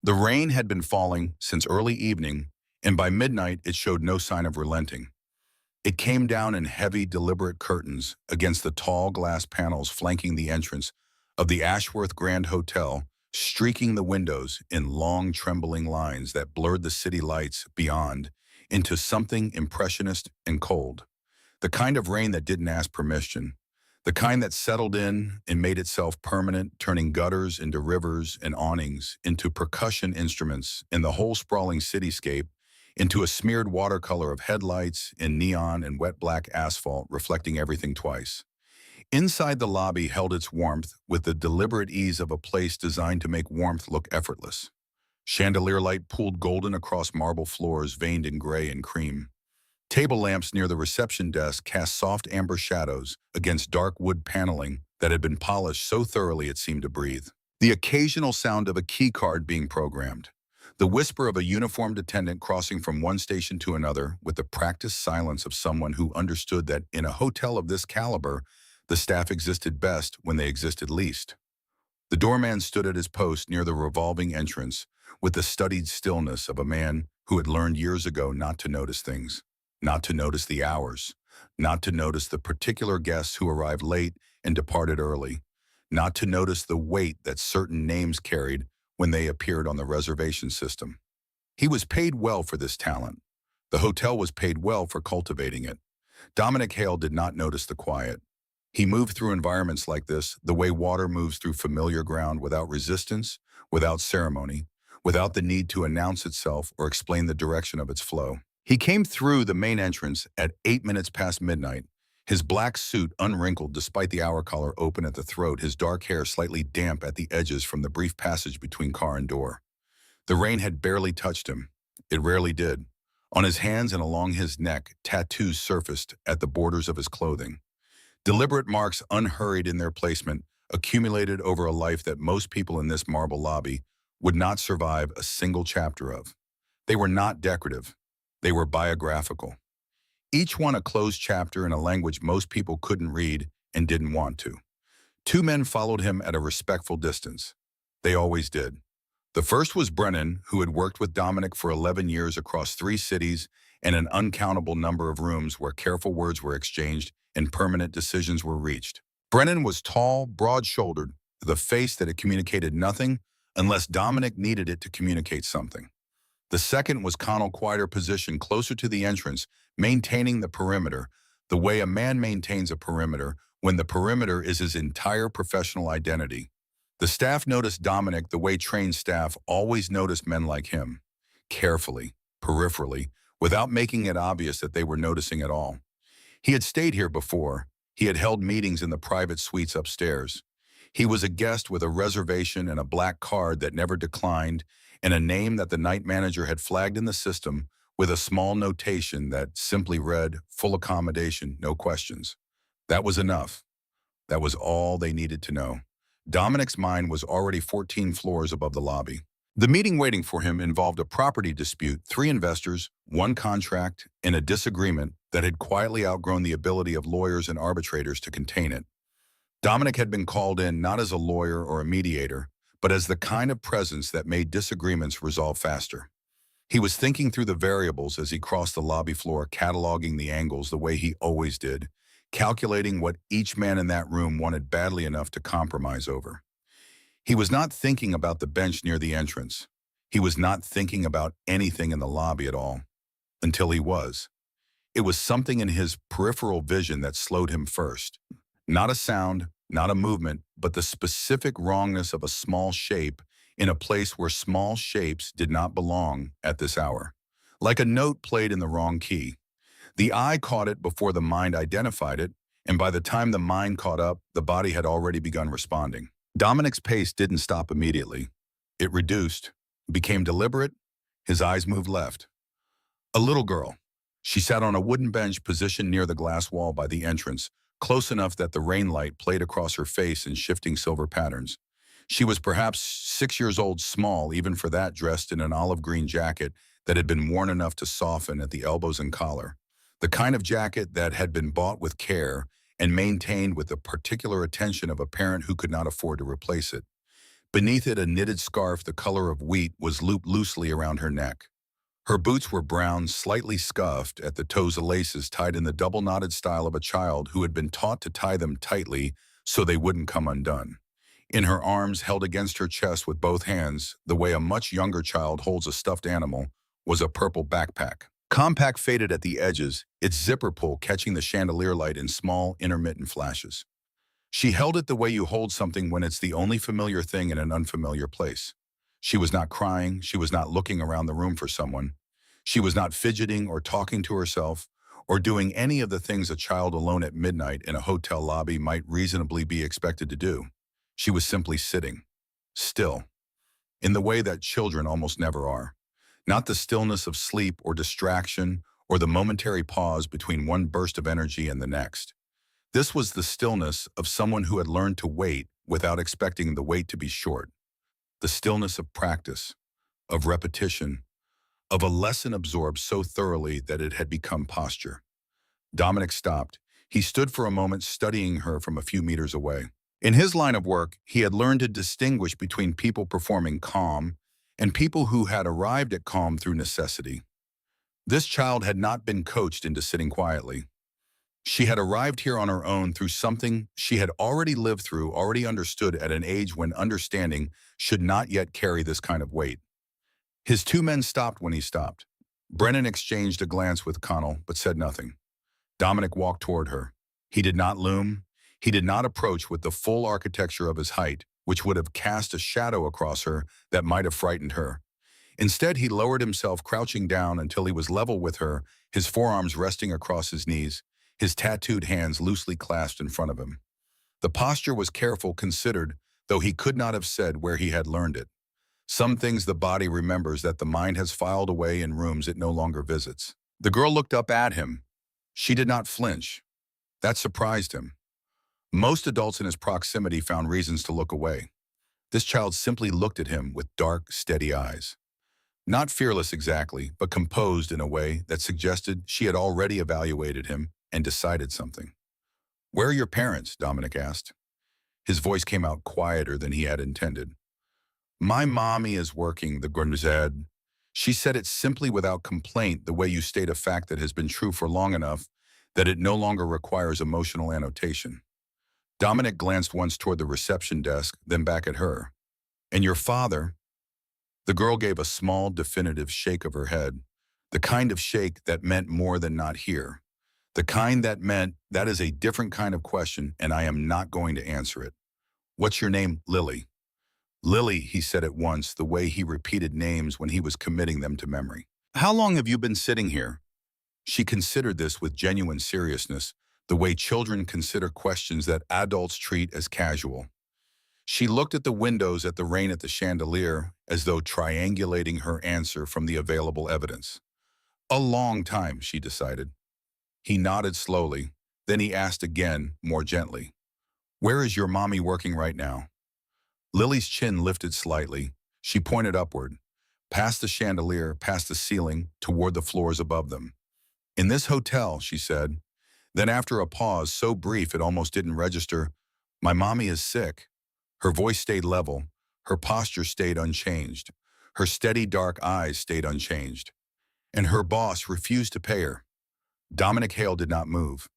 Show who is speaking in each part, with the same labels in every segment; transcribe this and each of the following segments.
Speaker 1: The rain had been falling since early evening, and by midnight it showed no sign of relenting. It came down in heavy, deliberate curtains against the tall glass panels flanking the entrance of the Ashworth Grand Hotel, streaking the windows in long, trembling lines that blurred the city lights beyond into something impressionist and cold. The kind of rain that didn't ask permission, the kind that settled in and made itself permanent, turning gutters into rivers and awnings into percussion instruments, and the whole sprawling cityscape into a smeared watercolor of headlights and neon and wet black asphalt reflecting everything twice. Inside the lobby held its warmth with the deliberate ease of a place designed to make warmth look effortless. Chandelier light pooled golden across marble floors veined in gray and cream. Table lamps near the reception desk cast soft amber shadows against dark wood paneling that had been polished so thoroughly it seemed to breathe. The occasional sound of a key card being programmed. The whisper of a uniformed attendant crossing from one station to another with the practiced silence of someone who understood that in a hotel of this caliber, the staff existed best when they existed least. The doorman stood at his post near the revolving entrance with the studied stillness of a man who had learned years ago not to notice things, not to notice the hours, not to notice the particular guests who arrived late and departed early, not to notice the weight that certain names carried when they appeared on the reservation system. He was paid well for this talent. The hotel was paid well for cultivating it. Dominic Hale did not notice the quiet. He moved through environments like this the way water moves through familiar ground, without resistance, without ceremony, without the need to announce itself or explain the direction of its flow. He came through the main entrance at 8 minutes past midnight, his black suit unwrinkled despite the hour collar open at the throat, his dark hair slightly damp at the edges from the brief passage between car and door. The rain had barely touched him. It rarely did. On his hands and along his neck, tattoos surfaced at the borders of his clothing. Deliberate marks, unhurried in their placement, accumulated over a life that most people in this marble lobby would not survive a single chapter of. They were not decorative. They were biographical. Each one a closed chapter in a language most people couldn't read and didn't want to. Two men followed him at a respectful distance. They always did. The first was Brennan, who had worked with Dominic for 11 years across 3 cities and an uncountable number of rooms where careful words were exchanged and permanent decisions were reached. Brennan was tall, broad-shouldered, with a face that had communicated nothing unless Dominic needed it to communicate something. The second was Connell, quieter position closer to the entrance, maintaining the perimeter, the way a man maintains a perimeter when the perimeter is his entire professional identity. The staff noticed Dominic the way trained staff always noticed men like him, carefully, peripherally, without making it obvious that they were noticing at all. He had stayed here before. He had held meetings in the private suites upstairs. He was a guest with a reservation and a black card that never declined, and a name that the night manager had flagged in the system with a small notation that simply read, "Full accommodation, no questions." That was enough. That was all they needed to know. Dominic's mind was already 14 floors above the lobby. The meeting waiting for him involved a property dispute, 3 investors, 1 contract, and a disagreement that had quietly outgrown the ability of lawyers and arbitrators to contain it. Dominic had been called in not as a lawyer or a mediator, but as the kind of presence that made disagreements resolve faster. He was thinking through the variables as he crossed the lobby floor, cataloging the angles the way he always did, calculating what each man in that room wanted badly enough to compromise over. He was not thinking about the bench near the entrance. He was not thinking about anything in the lobby at all, until he was. It was something in his peripheral vision that slowed him first. Not a sound, not a movement, but the specific wrongness of a small shape in a place where small shapes did not belong at this hour. Like a note played in the wrong key. The eye caught it before the mind identified it, and by the time the mind caught up, the body had already begun responding. Dominic's pace didn't stop immediately. It reduced, became deliberate. His eyes moved left. A little girl. She sat on a wooden bench positioned near the glass wall by the entrance, close enough that the rain light played across her face in shifting silver patterns. She was perhaps 6 years old, small even for that, dressed in an olive green jacket that had been worn enough to soften at the elbows and collar. The kind of jacket that had been bought with care and maintained with the particular attention of a parent who could not afford to replace it. Beneath it, a knitted scarf the color of wheat was looped loosely around her neck. Her boots were brown, slightly scuffed at the toes, of laces tied in the double-knotted style of a child who had been taught to tie them tightly so they wouldn't come undone. In her arms, held against her chest with both hands, the way a much younger child holds a stuffed animal, was a purple backpack. Compact, faded at the edges, its zipper pull catching the chandelier light in small, intermittent flashes. She held it the way you hold something when it's the only familiar thing in an unfamiliar place. She was not crying, she was not looking around the room for someone. She was not fidgeting or talking to herself, or doing any of the things a child alone at midnight in a hotel lobby might reasonably be expected to do. She was simply sitting, still, in the way that children almost never are. Not the stillness of sleep or distraction or the momentary pause between one burst of energy and the next. This was the stillness of someone who had learned to wait without expecting the wait to be short. The stillness of practice, of repetition, of a lesson absorbed so thoroughly that it had become posture. Dominic stopped. He stood for a moment studying her from a few meters away. In his line of work, he had learned to distinguish between people performing calm and people who had arrived at calm through necessity. This child had not been coached into sitting quietly. She had arrived here on her own through something she had already lived through, already understood at an age when understanding should not yet carry this kind of weight. His two men stopped when he stopped. Brennan exchanged a glance with Connell, but said nothing. Dominic walked toward her. He did not loom. He did not approach with the full architecture of his height, which would have cast a shadow across her that might have frightened her. Instead, he lowered himself, crouching down until he was level with her, his forearms resting across his knees, his tattooed hands loosely clasped in front of him. The posture was careful, considered, though he could not have said where he had learned it. Some things the body remembers that the mind has filed away in rooms it no longer visits. The girl looked up at him. She did not flinch. That surprised him. Most adults in his proximity found reasons to look away. This child simply looked at him with dark, steady eyes. Not fearless exactly, but composed in a way that suggested she had already evaluated him and decided something. "Where are your parents?" Dominic asked. His voice came out quieter than he had intended. "My mommy is working," the girl said. She said it simply without complaint, the way you state a fact that has been true for long enough that it no longer requires emotional annotation. Dominic glanced once toward the reception desk, then back at her. "And your father?" The girl gave a small, definitive shake of her head, the kind of shake that meant more than not here. The kind that meant, that is a different kind of question, and I am not going to answer it. "What's your name?" "Lily." "Lily," he said at once, the way he repeated names when he was committing them to memory. "How long have you been sitting here?" She considered this with genuine seriousness, the way children consider questions that adults treat as casual. She looked at the windows, at the rain, at the chandelier, as though triangulating her answer from the available evidence. "A long time," she decided. He nodded slowly. Then he asked again, more gently, "Where is your mommy working right now?" Lily's chin lifted slightly. She pointed upward, past the chandelier, past the ceiling, toward the floors above them. "In this hotel," she said. Then after a pause, so brief it almost didn't register, "My mommy is sick." Her voice stayed level. Her posture stayed unchanged. Her steady dark eyes stayed unchanged. "And her boss refused to pay her." Dominic Hale did not move.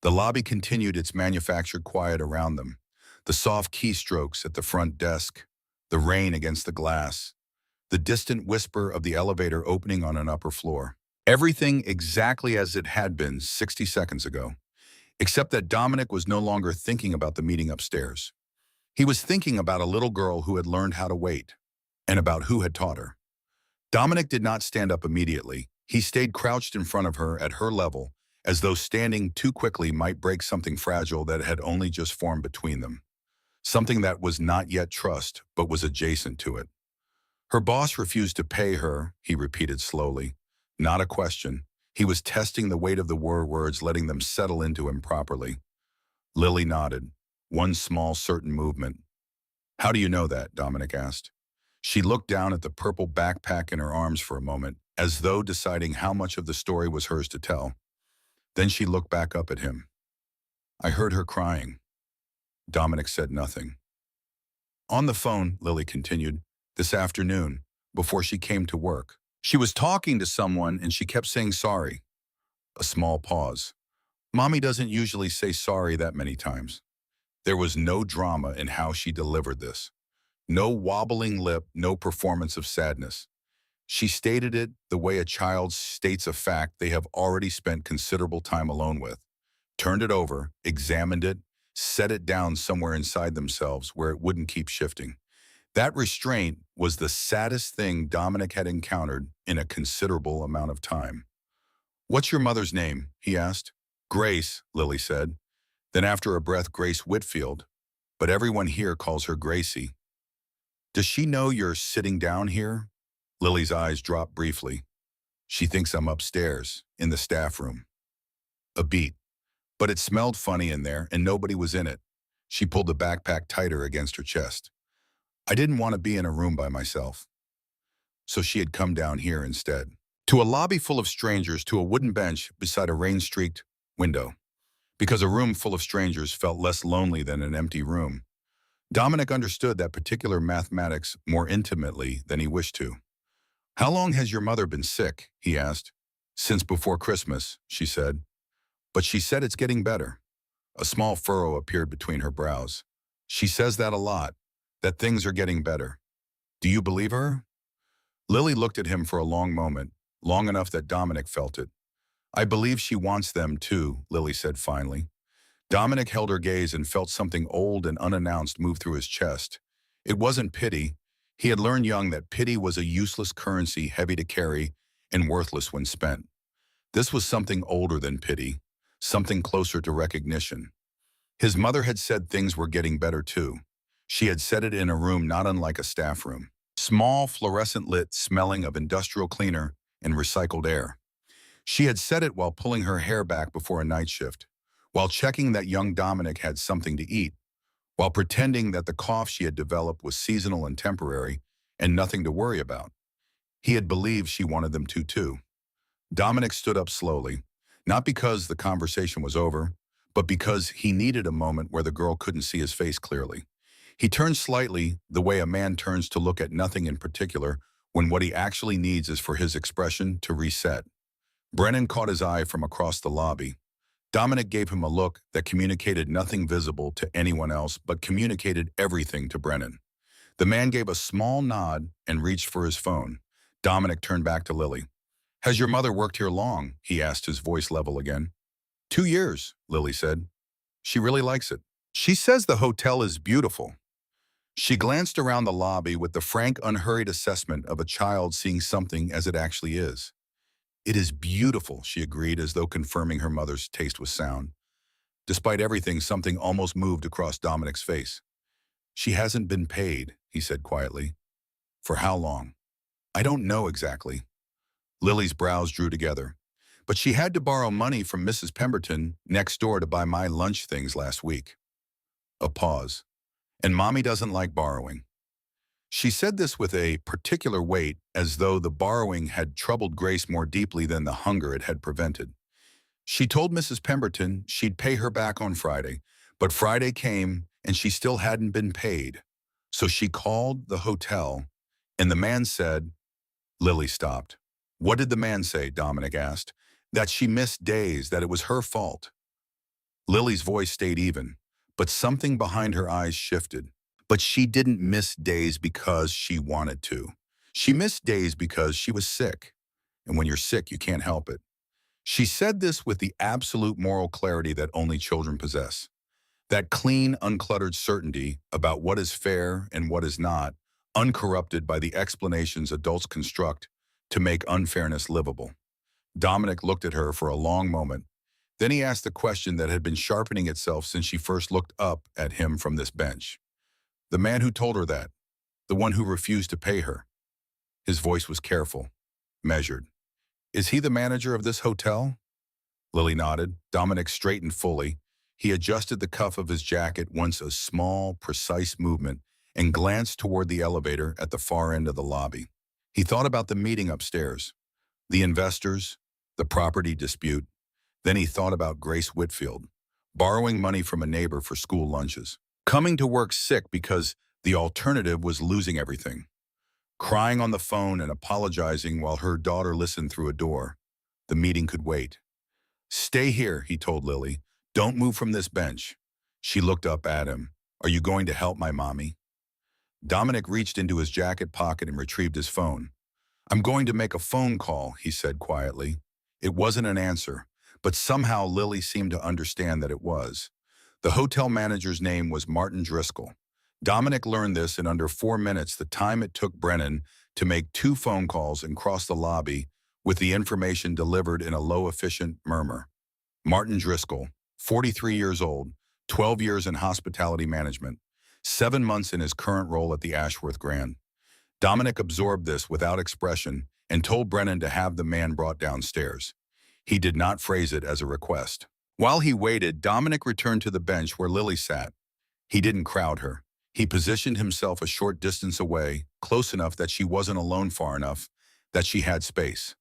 Speaker 1: The lobby continued its manufactured quiet around them. The soft keystrokes at the front desk, the rain against the glass, the distant whisper of the elevator opening on an upper floor. Everything exactly as it had been 60 seconds ago, except that Dominic was no longer thinking about the meeting upstairs. He was thinking about a little girl who had learned how to wait, and about who had taught her. Dominic did not stand up immediately. He stayed crouched in front of her at her level, as though standing too quickly might break something fragile that had only just formed between them. Something that was not yet trust, but was adjacent to it. "Her boss refused to pay her," he repeated slowly. Not a question. He was testing the weight of the words, letting them settle into him properly. Lily nodded. One small, certain movement. "How do you know that?" Dominic asked. She looked down at the purple backpack in her arms for a moment, as though deciding how much of the story was hers to tell. Then she looked back up at him. "I heard her crying." Dominic said nothing. On the phone, Lily continued, this afternoon, before she came to work. She was talking to someone and she kept saying sorry. A small pause. Mommy doesn't usually say sorry that many times. There was no drama in how she delivered this. No wobbling lip, no performance of sadness. She stated it the way a child states a fact they have already spent considerable time alone with. Turned it over, examined it, set it down somewhere inside themselves where it wouldn't keep shifting. That restraint was the saddest thing Dominic had encountered in a considerable amount of time. What's your mother's name? He asked. Grace, Lily said. Then after a breath, Grace Whitfield. But everyone here calls her Gracie. Does she know you're sitting down here? Lily's eyes dropped briefly. She thinks I'm upstairs, in the staff room. A beat. But it smelled funny in there and nobody was in it. She pulled the backpack tighter against her chest. I didn't want to be in a room by myself. So she had come down here instead. To a lobby full of strangers, to a wooden bench beside a rain-streaked window. Because a room full of strangers felt less lonely than an empty room. Dominic understood that particular mathematics more intimately than he wished to. How long has your mother been sick? He asked. Since before Christmas, she said. But she said it's getting better. A small furrow appeared between her brows. She says that a lot, that things are getting better. Do you believe her? Lily looked at him for a long moment, long enough that Dominic felt it. I believe she wants them too, Lily said finally. Dominic held her gaze and felt something old and unannounced move through his chest. It wasn't pity. He had learned young that pity was a useless currency, heavy to carry and worthless when spent. This was something older than pity, something closer to recognition. His mother had said things were getting better too. She had said it in a room not unlike a staff room. Small, fluorescent lit, smelling of industrial cleaner and recycled air. She had said it while pulling her hair back before a night shift, while checking that young Dominic had something to eat, while pretending that the cough she had developed was seasonal and temporary and nothing to worry about. He had believed she wanted them to too. Dominic stood up slowly, not because the conversation was over, but because he needed a moment where the girl couldn't see his face clearly. He turned slightly, the way a man turns to look at nothing in particular when what he actually needs is for his expression to reset. Brennan caught his eye from across the lobby. Dominic gave him a look that communicated nothing visible to anyone else but communicated everything to Brennan. The man gave a small nod and reached for his phone. Dominic turned back to Lily. Has your mother worked here long? He asked, his voice level again. 2 years, Lily said. She really likes it. She says the hotel is beautiful. She glanced around the lobby with the frank, unhurried assessment of a child seeing something as it actually is. It is beautiful, she agreed, as though confirming her mother's taste was sound. Despite everything, something almost moved across Dominic's face. She hasn't been paid, he said quietly. For how long? I don't know exactly. Lily's brows drew together. But she had to borrow money from Mrs. Pemberton next door to buy my lunch things last week. A pause. And Mommy doesn't like borrowing. She said this with a particular weight, as though the borrowing had troubled Grace more deeply than the hunger it had prevented. She told Mrs. Pemberton she'd pay her back on Friday, but Friday came and she still hadn't been paid. So she called the hotel, and the man said, Lily stopped. What did the man say? Dominic asked. That she missed days, that it was her fault. Lily's voice stayed even, but something behind her eyes shifted. But she didn't miss days because she wanted to. She missed days because she was sick. And when you're sick, you can't help it. She said this with the absolute moral clarity that only children possess. That clean, uncluttered certainty about what is fair and what is not, uncorrupted by the explanations adults construct to make unfairness livable. Dominic looked at her for a long moment. Then he asked the question that had been sharpening itself since she first looked up at him from this bench. The man who told her that, the one who refused to pay her. His voice was careful, measured. Is he the manager of this hotel? Lily nodded. Dominic straightened fully. He adjusted the cuff of his jacket once, a small, precise movement, and glanced toward the elevator at the far end of the lobby. He thought about the meeting upstairs, the investors, the property dispute. Then he thought about Grace Whitfield, borrowing money from a neighbor for school lunches, coming to work sick because The alternative was losing everything, crying on the phone and apologizing while her daughter listened through a door. The meeting could wait. "Stay here," he told Lily. "Don't move from this bench." She looked up at him. "Are you going to help my mommy?" Dominic reached into his jacket pocket and retrieved his phone. "I'm going to make a phone call," he said quietly. It wasn't an answer, but somehow Lily seemed to understand that it was. The hotel manager's name was Martin Driscoll. Dominic learned this in under 4 minutes, the time it took Brennan to make 2 phone calls and cross the lobby with the information delivered in a low, efficient murmur. Martin Driscoll, 43 years old, 12 years in hospitality management, 7 months in his current role at the Ashworth Grand. Dominic absorbed this without expression and told Brennan to have the man brought downstairs. He did not phrase it as a request. While he waited, Dominic returned to the bench where Lily sat. He didn't crowd her. He positioned himself a short distance away, close enough that she wasn't alone, far enough that she had space.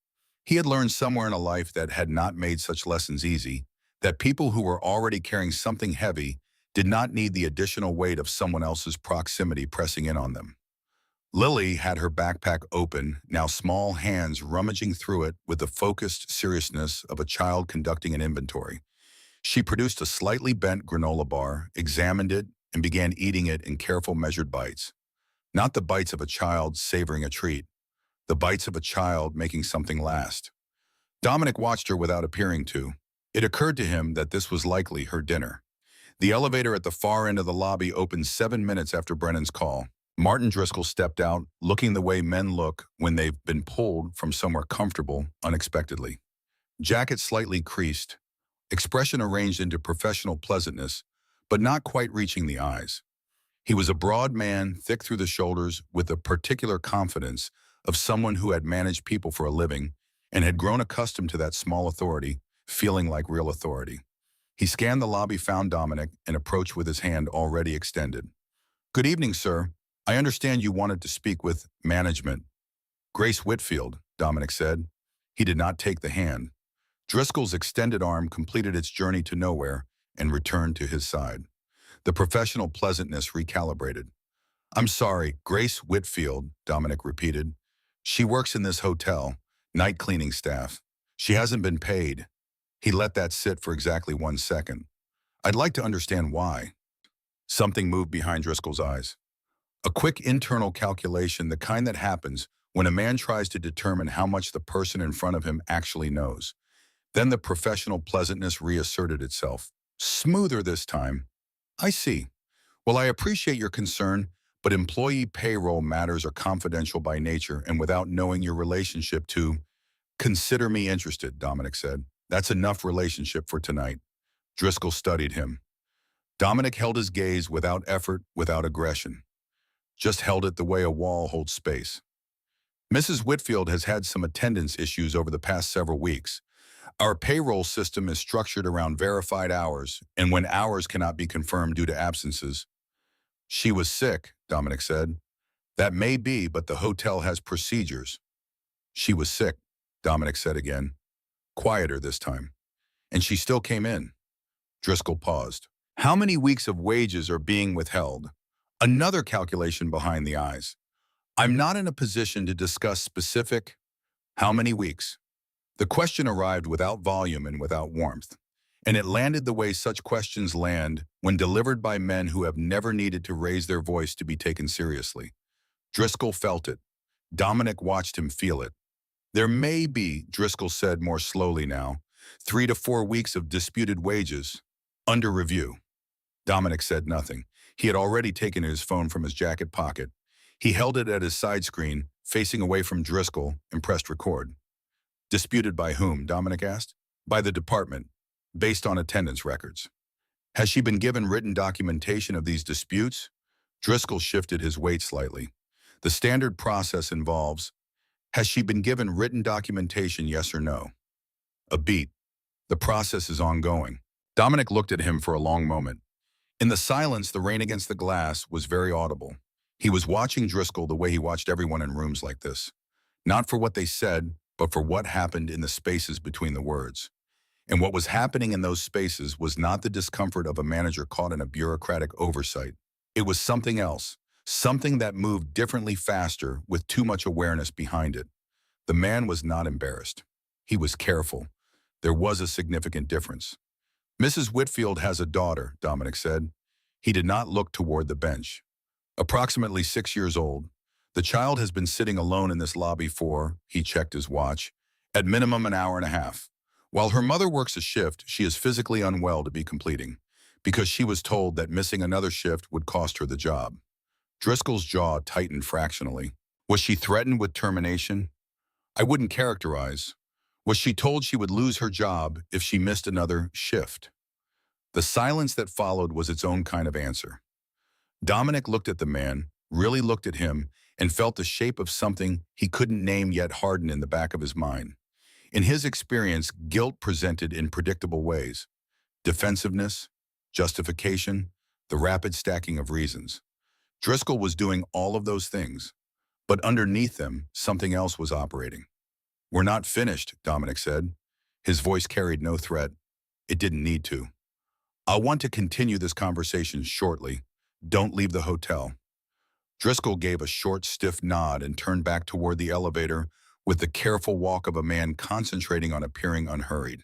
Speaker 1: He had learned somewhere in a life that had not made such lessons easy, that people who were already carrying something heavy did not need the additional weight of someone else's proximity pressing in on them. Lily had her backpack open, now small hands rummaging through it with the focused seriousness of a child conducting an inventory. She produced a slightly bent granola bar, examined it, and began eating it in careful, measured bites. Not the bites of a child savoring a treat, the bites of a child making something last. Dominic watched her without appearing to. It occurred to him that this was likely her dinner. The elevator at the far end of the lobby opened 7 minutes after Brennan's call. Martin Driscoll stepped out, looking the way men look when they've been pulled from somewhere comfortable unexpectedly. Jacket slightly creased, expression arranged into professional pleasantness, but not quite reaching the eyes. He was a broad man, thick through the shoulders, with a particular confidence of someone who had managed people for a living and had grown accustomed to that small authority, feeling like real authority. He scanned the lobby, found Dominic, and approached with his hand already extended. "Good evening, sir. I understand you wanted to speak with management." "Grace Whitfield," Dominic said. He did not take the hand. Driscoll's extended arm completed its journey to nowhere and returned to his side. The professional pleasantness recalibrated. "I'm sorry, Grace Whitfield," Dominic repeated. "She works in this hotel, night cleaning staff. She hasn't been paid." He let that sit for exactly 1 second. "I'd like to understand why." Something moved behind Driscoll's eyes. A quick internal calculation, the kind that happens when a man tries to determine how much the person in front of him actually knows. Then the professional pleasantness reasserted itself. Smoother this time. "I see. Well, I appreciate your concern, but employee payroll matters are confidential by nature, and without knowing your relationship to—" "Consider me interested," Dominic said. "That's enough relationship for tonight." Driscoll studied him. Dominic held his gaze without effort, without aggression. Just held it the way a wall holds space. "Mrs. Whitfield has had some attendance issues over the past several weeks. Our payroll system is structured around verified hours, and when hours cannot be confirmed due to absences—" "She was sick," Dominic said. "That may be, but the hotel has procedures." "She was sick," Dominic said again, quieter this time. "And she still came in." Driscoll paused. "How many weeks of wages are being withheld?" Another calculation behind the eyes. "I'm not in a position to discuss specific—" "How many weeks?" The question arrived without volume and without warmth, and it landed the way such questions land when delivered by men who have never needed to raise their voice to be taken seriously. Driscoll felt it. Dominic watched him feel it. "There may be," Driscoll said more slowly now, 3 to 4 weeks of disputed wages. Under review." Dominic said nothing. He had already taken his phone from his jacket pocket. He held it at his side screen, facing away from Driscoll, and pressed record. "Disputed by whom?" Dominic asked. "By the department, based on attendance records." "Has she been given written documentation of these disputes?" Driscoll shifted his weight slightly. "The standard process involves—" "Has she been given written documentation, yes or no?" A beat. "The process is ongoing." Dominic looked at him for a long moment. In the silence, the rain against the glass was very audible. He was watching Driscoll the way he watched everyone in rooms like this. Not for what they said, but for what happened in the spaces between the words. And what was happening in those spaces was not the discomfort of a manager caught in a bureaucratic oversight. It was something else, something that moved differently faster with too much awareness behind it. The man was not embarrassed. He was careful. There was a significant difference. Mrs. Whitfield has a daughter, Dominic said. He did not look toward the bench. Approximately 6 years old. The child has been sitting alone in this lobby for, he checked his watch, at minimum an hour and a half. While her mother works a shift, she is physically unwell to be completing, because she was told that missing another shift would cost her the job. Driscoll's jaw tightened fractionally. Was she threatened with termination? I wouldn't characterize. Was she told she would lose her job if she missed another shift? The silence that followed was its own kind of answer. Dominic looked at the man, really looked at him, and felt the shape of something he couldn't name yet harden in the back of his mind. In his experience, guilt presented in predictable ways. Defensiveness, justification, the rapid stacking of reasons. Driscoll was doing all of those things, but underneath them, something else was operating. We're not finished, Dominic said. His voice carried no threat. It didn't need to. I'll want to continue this conversation shortly. Don't leave the hotel. Driscoll gave a short, stiff nod and turned back toward the elevator with the careful walk of a man concentrating on appearing unhurried.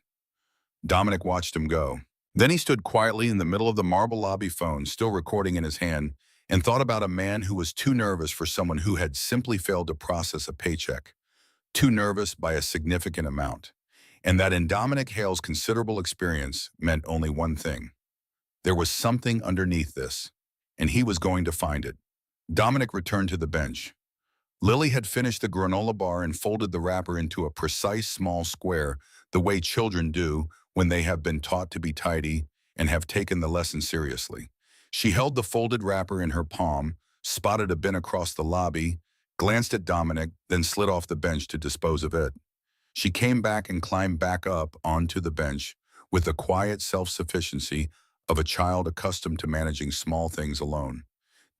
Speaker 1: Dominic watched him go. Then he stood quietly in the middle of the marble lobby phone, still recording in his hand, and thought about a man who was too nervous for someone who had simply failed to process a paycheck. Too nervous by a significant amount. And that in Dominic Hale's considerable experience meant only one thing. There was something underneath this, and he was going to find it. Dominic returned to the bench. Lily had finished the granola bar and folded the wrapper into a precise small square, the way children do when they have been taught to be tidy and have taken the lesson seriously. She held the folded wrapper in her palm, spotted a bin across the lobby, glanced at Dominic, then slid off the bench to dispose of it. She came back and climbed back up onto the bench with the quiet self-sufficiency of a child accustomed to managing small things alone.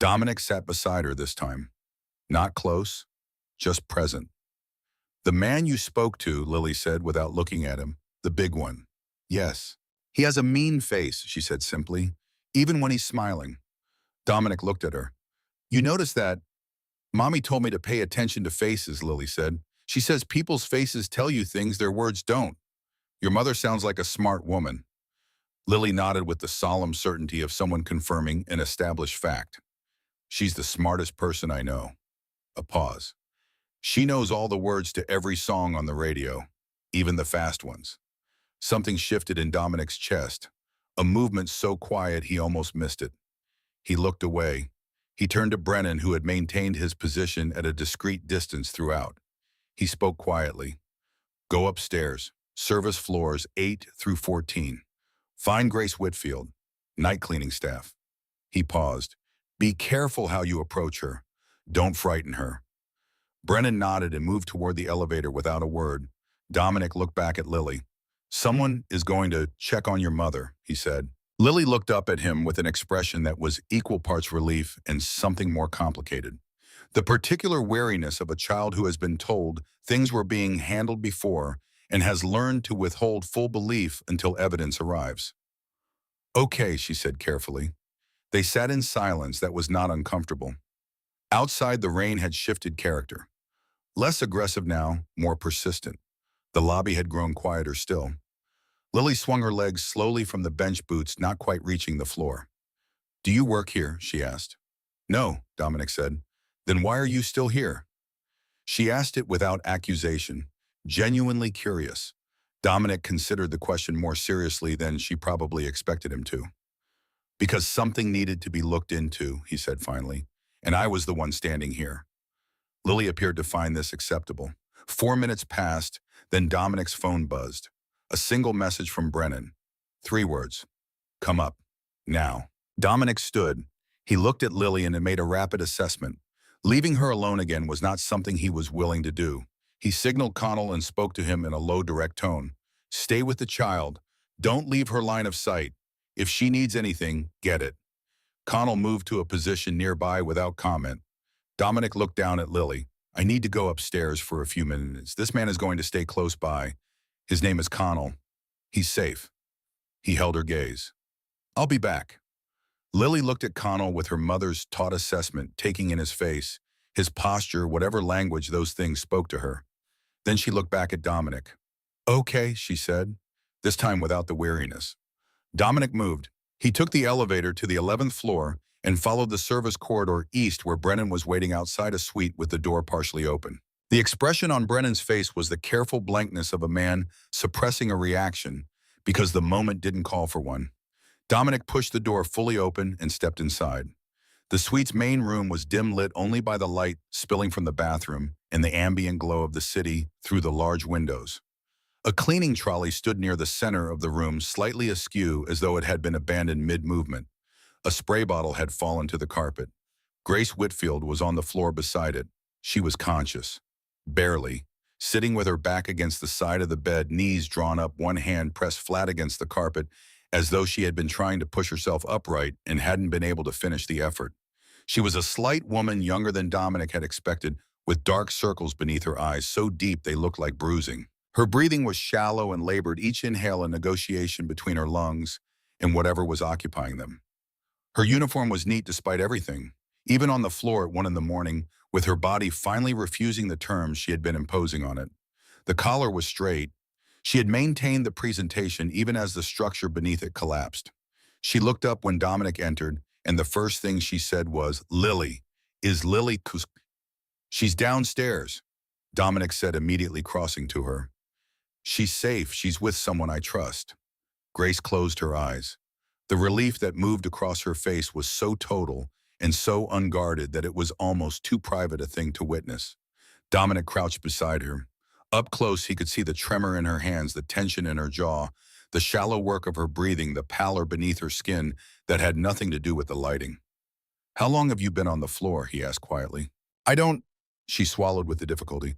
Speaker 1: Dominic sat beside her this time. Not close, just present. The man you spoke to, Lily said without looking at him, the big one. Yes. He has a mean face, she said simply, even when he's smiling. Dominic looked at her. You notice that? Mommy told me to pay attention to faces, Lily said. She says people's faces tell you things their words don't. Your mother sounds like a smart woman. Lily nodded with the solemn certainty of someone confirming an established fact. She's the smartest person I know. A pause. She knows all the words to every song on the radio, even the fast ones. Something shifted in Dominic's chest, a movement so quiet he almost missed it. He looked away. He turned to Brennan, who had maintained his position at a discreet distance throughout. He spoke quietly. Go upstairs. Service floors 8 through 14. Find Grace Whitfield, night cleaning staff. He paused. Be careful how you approach her. Don't frighten her. Brennan nodded and moved toward the elevator without a word. Dominic looked back at Lily. Someone is going to check on your mother, he said. Lily looked up at him with an expression that was equal parts relief and something more complicated. The particular wariness of a child who has been told things were being handled before and has learned to withhold full belief until evidence arrives. Okay, she said carefully. They sat in silence that was not uncomfortable. Outside, the rain had shifted character. Less aggressive now, more persistent. The lobby had grown quieter still. Lily swung her legs slowly from the bench boots, not quite reaching the floor. Do you work here? She asked. No, Dominic said. Then why are you still here? She asked it without accusation, genuinely curious. Dominic considered the question more seriously than she probably expected him to. Because something needed to be looked into, he said finally, and I was the one standing here. Lily appeared to find this acceptable. 4 minutes passed, then Dominic's phone buzzed. A single message from Brennan. 3 words. Come up. Now. Dominic stood. He looked at Lily and made a rapid assessment. Leaving her alone again was not something he was willing to do. He signaled Connell and spoke to him in a low, direct tone. Stay with the child. Don't leave her line of sight. If she needs anything, get it. Connell moved to a position nearby without comment. Dominic looked down at Lily. I need to go upstairs for a few minutes. This man is going to stay close by. His name is Connell. He's safe. He held her gaze. I'll be back. Lily looked at Connell with her mother's taught assessment taking in his face, his posture, whatever language those things spoke to her. Then she looked back at Dominic. Okay, she said, this time without the weariness. Dominic moved. He took the elevator to the 11th floor and followed the service corridor east where Brennan was waiting outside a suite with the door partially open. The expression on Brennan's face was the careful blankness of a man suppressing a reaction because the moment didn't call for one. Dominic pushed the door fully open and stepped inside. The suite's main room was dim lit only by the light spilling from the bathroom and the ambient glow of the city through the large windows. A cleaning trolley stood near the center of the room, slightly askew as though it had been abandoned mid-movement. A spray bottle had fallen to the carpet. Grace Whitfield was on the floor beside it. She was conscious. Barely. Sitting with her back against the side of the bed, knees drawn up, one hand pressed flat against the carpet, as though she had been trying to push herself upright and hadn't been able to finish the effort. She was a slight woman younger than Dominic had expected, with dark circles beneath her eyes so deep they looked like bruising. Her breathing was shallow and labored, each inhale a negotiation between her lungs and whatever was occupying them. Her uniform was neat despite everything, even on the floor at 1 a.m, with her body finally refusing the terms she had been imposing on it. The collar was straight. She had maintained the presentation even as the structure beneath it collapsed. She looked up when Dominic entered, and the first thing she said was, "Lily, is Lily Kus—" "She's downstairs," Dominic said, immediately crossing to her. "She's safe. She's with someone I trust." Grace closed her eyes. The relief that moved across her face was so total and so unguarded that it was almost too private a thing to witness. Dominic crouched beside her. Up close, he could see the tremor in her hands, the tension in her jaw, the shallow work of her breathing, the pallor beneath her skin that had nothing to do with the lighting. "How long have you been on the floor?" he asked quietly. "I don't—" She swallowed with the difficulty.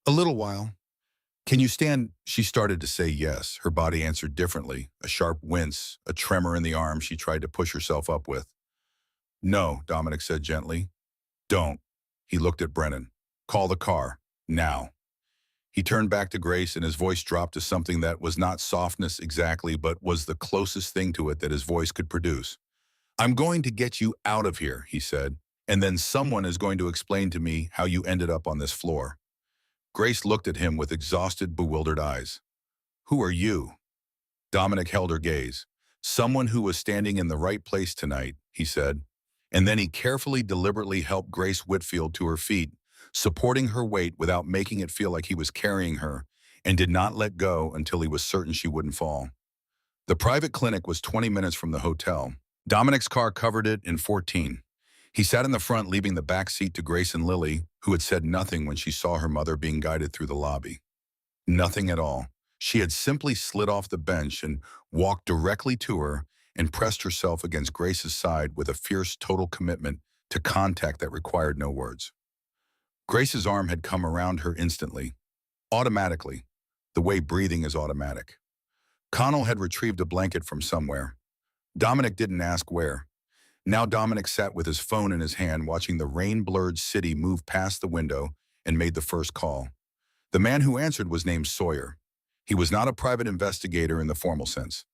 Speaker 1: "A little while." "Can you stand—" She started to say yes. Her body answered differently, a sharp wince, a tremor in the arm she tried to push herself up with. "No," Dominic said gently. "Don't." He looked at Brennan. "Call the car. Now." He turned back to Grace, and his voice dropped to something that was not softness exactly, but was the closest thing to it that his voice could produce. "I'm going to get you out of here," he said, "and then someone is going to explain to me how you ended up on this floor." Grace looked at him with exhausted, bewildered eyes. "Who are you?" Dominic held her gaze. "Someone who was standing in the right place tonight," he said. And then he carefully, deliberately helped Grace Whitfield to her feet, supporting her weight without making it feel like he was carrying her, and did not let go until he was certain she wouldn't fall. The private clinic was 20 minutes from the hotel. Dominic's car covered it in 14. He sat in the front, leaving the back seat to Grace and Lily, who had said nothing when she saw her mother being guided through the lobby. Nothing at all. She had simply slid off the bench and walked directly to her and pressed herself against Grace's side with a fierce, total commitment to contact that required no words. Grace's arm had come around her instantly, automatically, the way breathing is automatic. Connell had retrieved a blanket from somewhere. Dominic didn't ask where. Now Dominic sat with his phone in his hand, watching the rain-blurred city move past the window, and made the first call. The man who answered was named Sawyer. He was not a private investigator in the formal sense.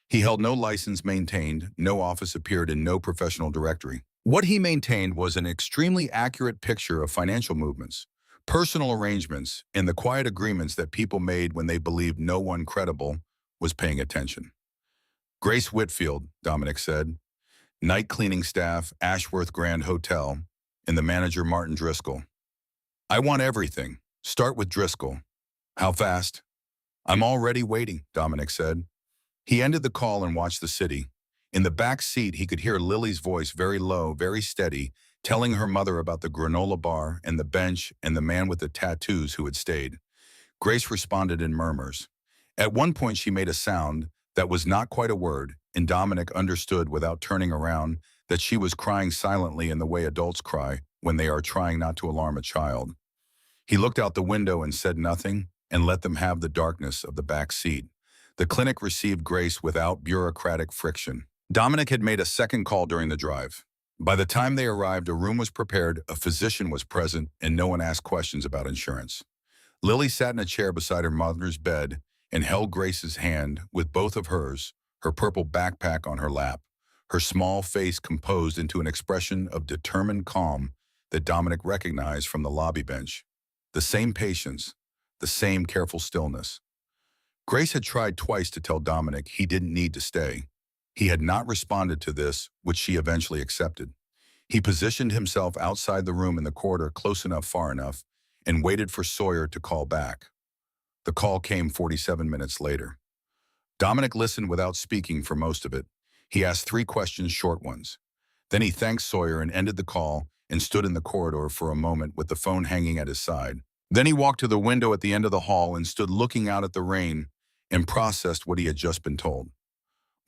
Speaker 1: He held no license maintained, no office appeared in no professional directory. What he maintained was an extremely accurate picture of financial movements, personal arrangements, and the quiet agreements that people made when they believed no one credible was paying attention. "Grace Whitfield," Dominic said. "Night cleaning staff, Ashworth Grand Hotel," and the manager Martin Driscoll. "I want everything. Start with Driscoll." "How fast?" "I'm already waiting," Dominic said. He ended the call and watched the city. In the back seat, he could hear Lily's voice, very low, very steady, telling her mother about the granola bar and the bench and the man with the tattoos who had stayed. Grace responded in murmurs. At one point, she made a sound that was not quite a word, and Dominic understood without turning around that she was crying silently in the way adults cry when they are trying not to alarm a child. He looked out the window and said nothing, and let them have the darkness of the back seat. The clinic received Grace without bureaucratic friction. Dominic had made a second call during the drive. By the time they arrived, a room was prepared, a physician was present, and no one asked questions about insurance. Lily sat in a chair beside her mother's bed and held Grace's hand with both of hers, her purple backpack on her lap. her small face composed into an expression of determined calm that Dominic recognized from the lobby bench. The same patience, the same careful stillness. Grace had tried twice to tell Dominic he didn't need to stay. He had not responded to this, which she eventually accepted. He positioned himself outside the room in the corridor close enough far enough and waited for Sawyer to call back. The call came 47 minutes later. Dominic listened without speaking for most of it. He asked 3 questions, short ones. Then he thanked Sawyer and ended the call and stood in the corridor for a moment with the phone hanging at his side. Then he walked to the window at the end of the hall and stood looking out at the rain and processed what he had just been told.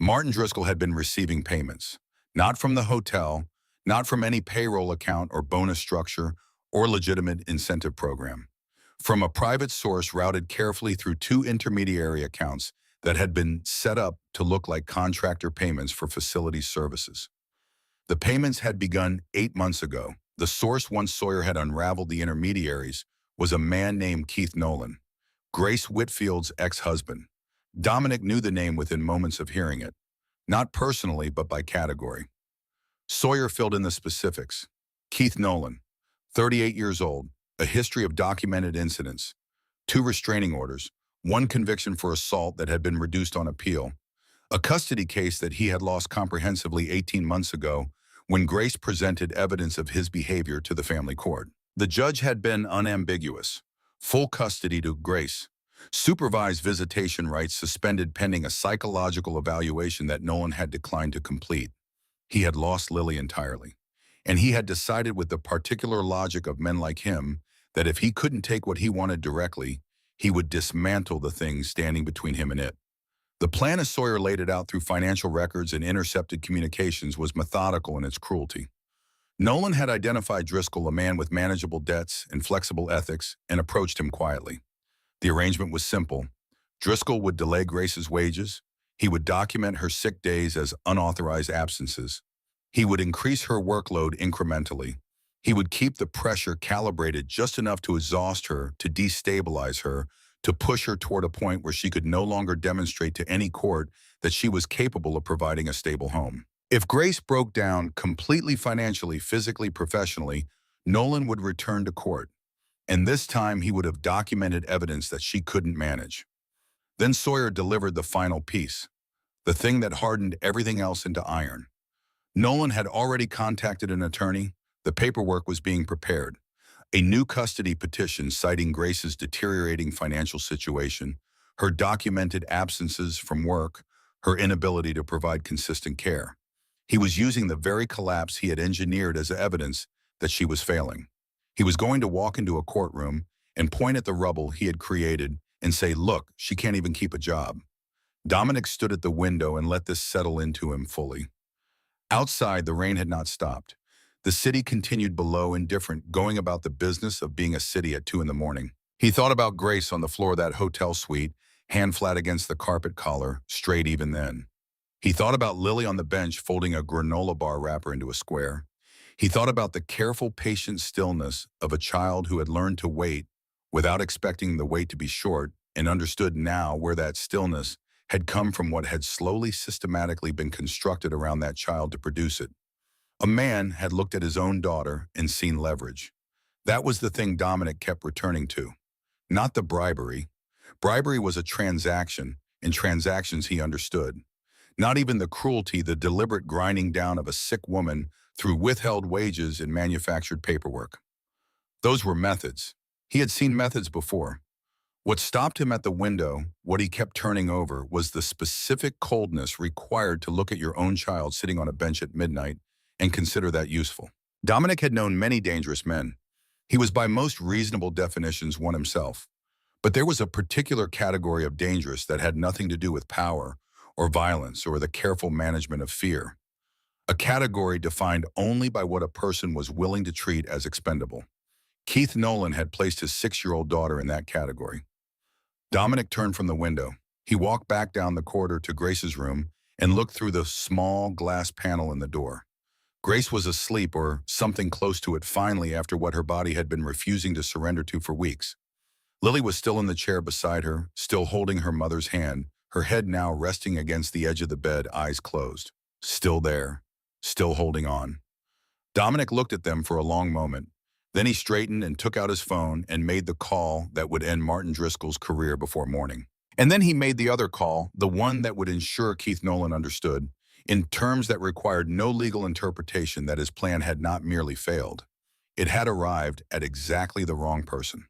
Speaker 1: Martin Driscoll had been receiving payments, not from the hotel, not from any payroll account or bonus structure or legitimate incentive program, from a private source routed carefully through 2 intermediary accounts that had been set up to look like contractor payments for facility services. The payments had begun 8 months ago. The source, once Sawyer had unraveled the intermediaries, was a man named Keith Nolan, Grace Whitfield's ex-husband. Dominic knew the name within moments of hearing it, not personally but by category. Sawyer filled in the specifics. Keith Nolan, 38 years old, a history of documented incidents, 2 restraining orders, 1 conviction for assault that had been reduced on appeal, a custody case that he had lost comprehensively 18 months ago when Grace presented evidence of his behavior to the family court. The judge had been unambiguous. Full custody to Grace. Supervised visitation rights suspended pending a psychological evaluation that Nolan had declined to complete. He had lost Lily entirely. And he had decided with the particular logic of men like him that if he couldn't take what he wanted directly, he would dismantle the things standing between him and it. The plan as Sawyer laid it out through financial records and intercepted communications was methodical in its cruelty. Nolan had identified Driscoll, a man with manageable debts and flexible ethics, and approached him quietly. The arrangement was simple. Driscoll would delay Grace's wages. He would document her sick days as unauthorized absences. He would increase her workload incrementally. He would keep the pressure calibrated just enough to exhaust her, to destabilize her, to push her toward a point where she could no longer demonstrate to any court that she was capable of providing a stable home. If Grace broke down completely financially, physically, professionally, Nolan would return to court. And this time he would have documented evidence that she couldn't manage. Then Sawyer delivered the final piece, the thing that hardened everything else into iron. Nolan had already contacted an attorney. The paperwork was being prepared. A new custody petition citing Grace's deteriorating financial situation, her documented absences from work, her inability to provide consistent care. He was using the very collapse he had engineered as evidence that she was failing. He was going to walk into a courtroom and point at the rubble he had created and say, "Look, she can't even keep a job." Dominic stood at the window and let this settle into him fully. Outside, the rain had not stopped. The city continued below, indifferent, going about the business of being a city at 2 in the morning. He thought about Grace on the floor of that hotel suite, hand flat against the carpet collar, straight even then. He thought about Lily on the bench folding a granola bar wrapper into a square. He thought about the careful, patient stillness of a child who had learned to wait without expecting the wait to be short, and understood now where that stillness had come from, what had slowly, systematically been constructed around that child to produce it. A man had looked at his own daughter and seen leverage. That was the thing Dominic kept returning to. Not the bribery. Bribery was a transaction, and transactions he understood. Not even the cruelty, the deliberate grinding down of a sick woman through withheld wages and manufactured paperwork. Those were methods. He had seen methods before. What stopped him at the window, what he kept turning over, was the specific coldness required to look at your own child sitting on a bench at midnight and consider that useful. Dominic had known many dangerous men. He was by most reasonable definitions one himself. But there was a particular category of dangerous that had nothing to do with power or violence or the careful management of fear. A category defined only by what a person was willing to treat as expendable. Keith Nolan had placed his 6-year-old daughter in that category. Dominic turned from the window. He walked back down the corridor to Grace's room and looked through the small glass panel in the door. Grace was asleep, or something close to it, finally, after what her body had been refusing to surrender to for weeks. Lily was still in the chair beside her, still holding her mother's hand, her head now resting against the edge of the bed, eyes closed. Still there, still holding on. Dominic looked at them for a long moment. Then he straightened and took out his phone and made the call that would end Martin Driscoll's career before morning. And then he made the other call, the one that would ensure Keith Nolan understood, in terms that required no legal interpretation, that his plan had not merely failed. It had arrived at exactly the wrong person.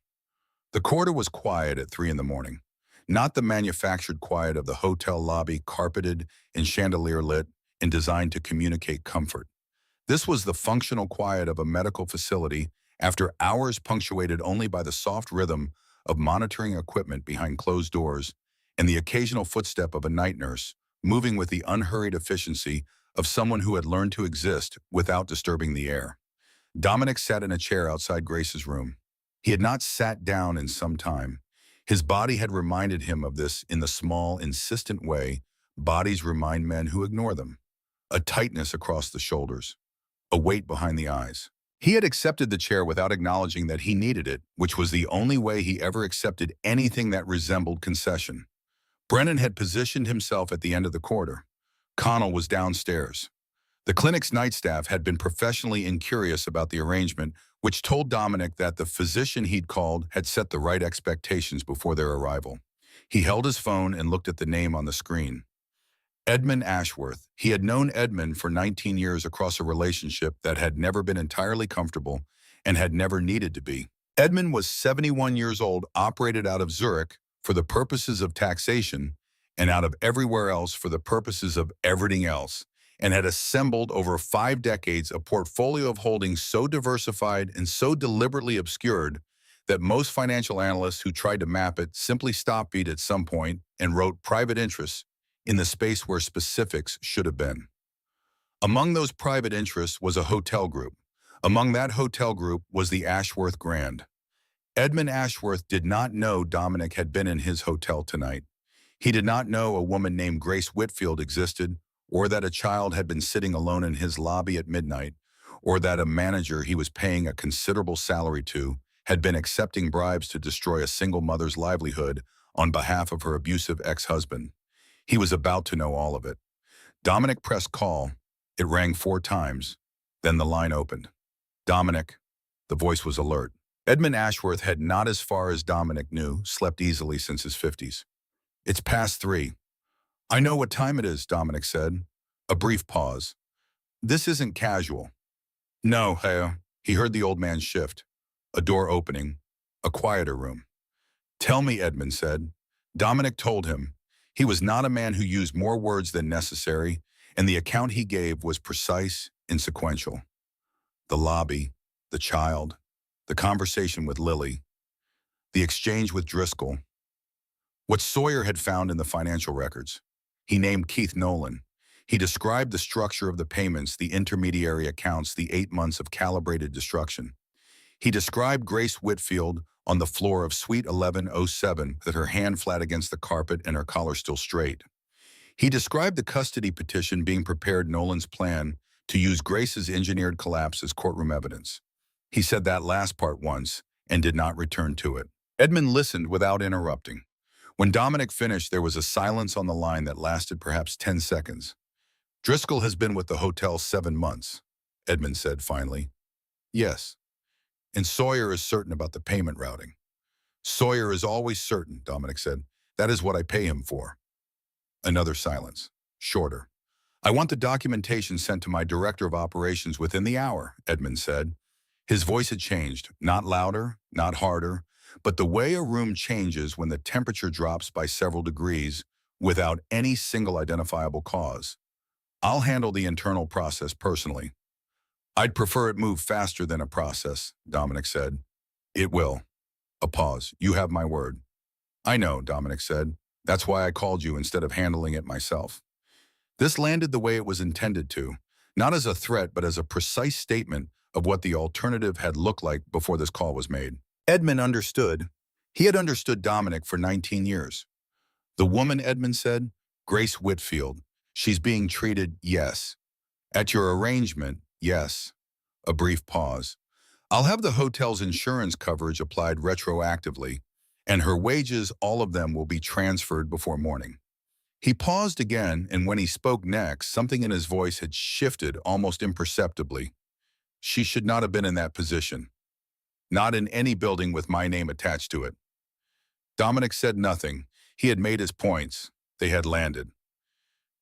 Speaker 1: The corridor was quiet at 3 in the morning. Not the manufactured quiet of the hotel lobby, carpeted and chandelier lit and designed to communicate comfort. This was the functional quiet of a medical facility after hours punctuated only by the soft rhythm of monitoring equipment behind closed doors and the occasional footstep of a night nurse, moving with the unhurried efficiency of someone who had learned to exist without disturbing the air. Dominic sat in a chair outside Grace's room. He had not sat down in some time. His body had reminded him of this in the small, insistent way bodies remind men who ignore them. A tightness across the shoulders, a weight behind the eyes. He had accepted the chair without acknowledging that he needed it, which was the only way he ever accepted anything that resembled concession. Brennan had positioned himself at the end of the corridor. Connell was downstairs. The clinic's night staff had been professionally incurious about the arrangement, which told Dominic that the physician he'd called had set the right expectations before their arrival. He held his phone and looked at the name on the screen. Edmund Ashworth. He had known Edmund for 19 years across a relationship that had never been entirely comfortable and had never needed to be. Edmund was 71 years old, operated out of Zurich for the purposes of taxation and out of everywhere else for the purposes of everything else, and had assembled over 5 decades a portfolio of holdings so diversified and so deliberately obscured that most financial analysts who tried to map it simply stopped beat at some point and wrote private interests in the space where specifics should have been. Among those private interests was a hotel group. Among that hotel group was the Ashworth Grand. Edmund Ashworth did not know Dominic had been in his hotel tonight. He did not know a woman named Grace Whitfield existed, or that a child had been sitting alone in his lobby at midnight, or that a manager he was paying a considerable salary to had been accepting bribes to destroy a single mother's livelihood on behalf of her abusive ex-husband. He was about to know all of it. Dominic pressed call. It rang 4 times. Then the line opened. Dominic. The voice was alert. Edmund Ashworth had not, as far as Dominic knew, slept easily since his 50s. It's past 3. I know what time it is, Dominic said. A brief pause. This isn't casual. No, he heard the old man shift. A door opening. A quieter room. Tell me, Edmund said. Dominic told him. He was not a man who used more words than necessary, and the account he gave was precise and sequential. The lobby, the child, the conversation with Lily, the exchange with Driscoll, what Sawyer had found in the financial records. He named Keith Nolan. He described the structure of the payments, the intermediary accounts, the 8 months of calibrated destruction. He described Grace Whitfield on the floor of Suite 1107 with her hand flat against the carpet and her collar still straight. He described the custody petition being prepared, Nolan's plan to use Grace's engineered collapse as courtroom evidence. He said that last part once and did not return to it. Edmund listened without interrupting. When Dominic finished, there was a silence on the line that lasted perhaps 10 seconds. Driscoll has been with the hotel 7 months, Edmund said finally. Yes. And Sawyer is certain about the payment routing. Sawyer is always certain, Dominic said. That is what I pay him for. Another silence, shorter. I want the documentation sent to my director of operations within the hour, Edmund said. His voice had changed, not louder, not harder, but the way a room changes when the temperature drops by several degrees without any single identifiable cause. I'll handle the internal process personally. I'd prefer it move faster than a process, Dominic said. It will. A pause. You have my word. I know, Dominic said. That's why I called you instead of handling it myself. This landed the way it was intended to, not as a threat, but as a precise statement of what the alternative had looked like before this call was made. Edmund understood. He had understood Dominic for 19 years. The woman, Edmund said, Grace Whitfield. She's being treated, yes. At your arrangement, yes. A brief pause. I'll have the hotel's insurance coverage applied retroactively, and her wages, all of them, will be transferred before morning. He paused again, and when he spoke next, something in his voice had shifted almost imperceptibly. She should not have been in that position. Not in any building with my name attached to it. Dominic said nothing. He had made his points. They had landed.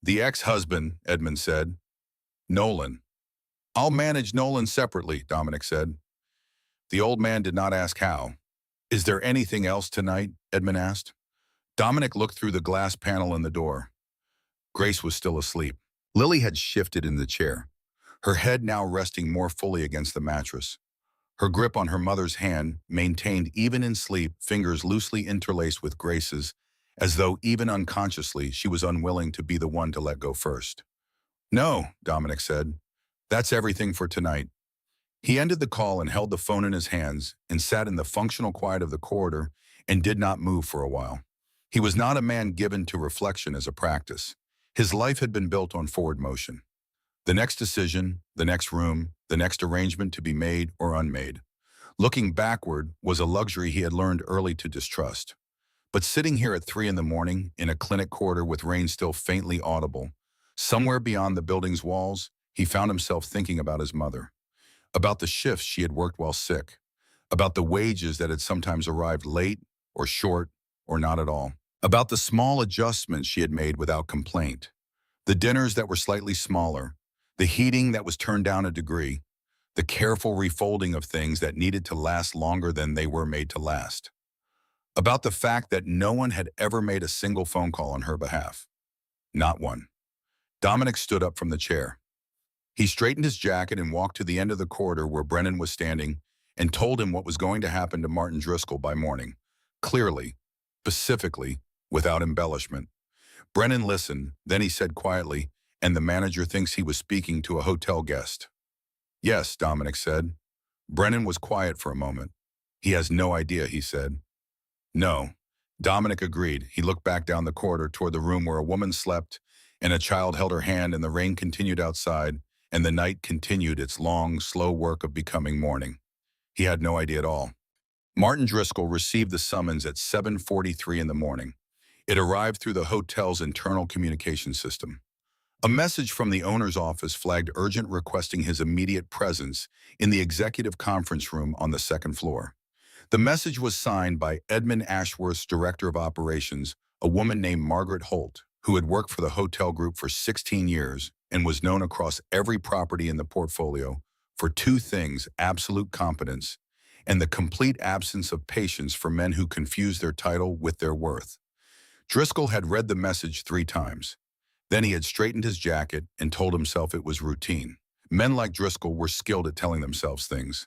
Speaker 1: The ex-husband, Edmund said. Nolan. I'll manage Nolan separately, Dominic said. The old man did not ask how. Is there anything else tonight? Edmund asked. Dominic looked through the glass panel in the door. Grace was still asleep. Lily had shifted in the chair, her head now resting more fully against the mattress. Her grip on her mother's hand maintained even in sleep, fingers loosely interlaced with Grace's, as though even unconsciously she was unwilling to be the one to let go first. No, Dominic said. That's everything for tonight. He ended the call and held the phone in his hands and sat in the functional quiet of the corridor and did not move for a while. He was not a man given to reflection as a practice. His life had been built on forward motion. The next decision, the next room, the next arrangement to be made or unmade. Looking backward was a luxury he had learned early to distrust. But sitting here at 3 in the morning, in a clinic corridor with rain still faintly audible, somewhere beyond the building's walls, he found himself thinking about his mother, about the shifts she had worked while sick, about the wages that had sometimes arrived late or short or not at all, about the small adjustments she had made without complaint, the dinners that were slightly smaller, the heating that was turned down a degree, the careful refolding of things that needed to last longer than they were made to last, about the fact that no one had ever made a single phone call on her behalf. Not one. Dominic stood up from the chair. He straightened his jacket and walked to the end of the corridor where Brennan was standing and told him what was going to happen to Martin Driscoll by morning, clearly, specifically, without embellishment. Brennan listened, then he said quietly, and the manager thinks he was speaking to a hotel guest. Yes, Dominic said. Brennan was quiet for a moment. He has no idea, he said. No. Dominic agreed. He looked back down the corridor toward the room where a woman slept and a child held her hand, and the rain continued outside, and the night continued its long, slow work of becoming morning. He had no idea at all. Martin Driscoll received the summons at 7:43 in the morning. It arrived through the hotel's internal communication system. A message from the owner's office flagged urgent, requesting his immediate presence in the executive conference room on the second floor. The message was signed by Edmund Ashworth's director of operations, a woman named Margaret Holt, who had worked for the hotel group for 16 years and was known across every property in the portfolio for two things: absolute competence and the complete absence of patience for men who confuse their title with their worth. Driscoll had read the message 3 times. Then he had straightened his jacket and told himself it was routine. Men like Driscoll were skilled at telling themselves things.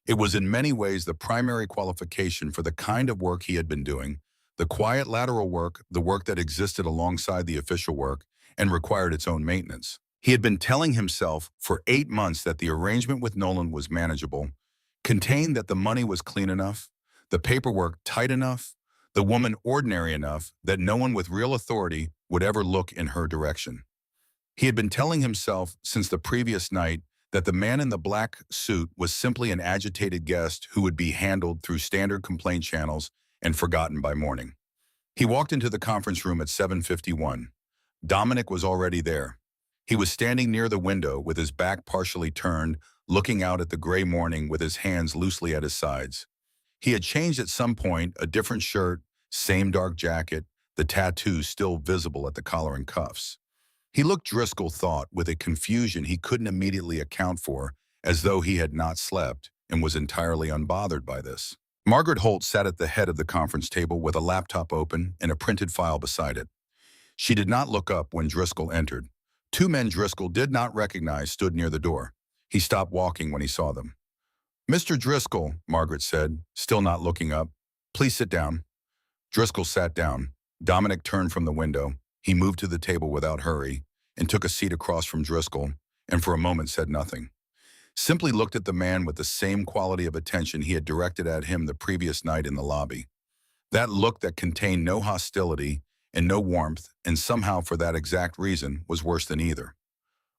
Speaker 1: It was in many ways the primary qualification for the kind of work he had been doing, the quiet lateral work, the work that existed alongside the official work and required its own maintenance. He had been telling himself for 8 months that the arrangement with Nolan was manageable, contained that the money was clean enough, the paperwork tight enough, the woman ordinary enough that no one with real authority would ever look in her direction. He had been telling himself since the previous night that the man in the black suit was simply an agitated guest who would be handled through standard complaint channels and forgotten by morning. He walked into the conference room at 7:51. Dominic was already there. He was standing near the window with his back partially turned, looking out at the gray morning with his hands loosely at his sides. He had changed at some point, a different shirt, same dark jacket, the tattoos still visible at the collar and cuffs. He looked, Driscoll thought, with a confusion he couldn't immediately account for, as though he had not slept and was entirely unbothered by this. Margaret Holt sat at the head of the conference table with a laptop open and a printed file beside it. She did not look up when Driscoll entered. 2 men Driscoll did not recognize stood near the door. He stopped walking when he saw them. Mr. Driscoll, Margaret said, still not looking up. Please sit down. Driscoll sat down. Dominic turned from the window. He moved to the table without hurry and took a seat across from Driscoll, and for a moment said nothing. Simply looked at the man with the same quality of attention he had directed at him the previous night in the lobby. That look that contained no hostility and no warmth, and somehow for that exact reason was worse than either.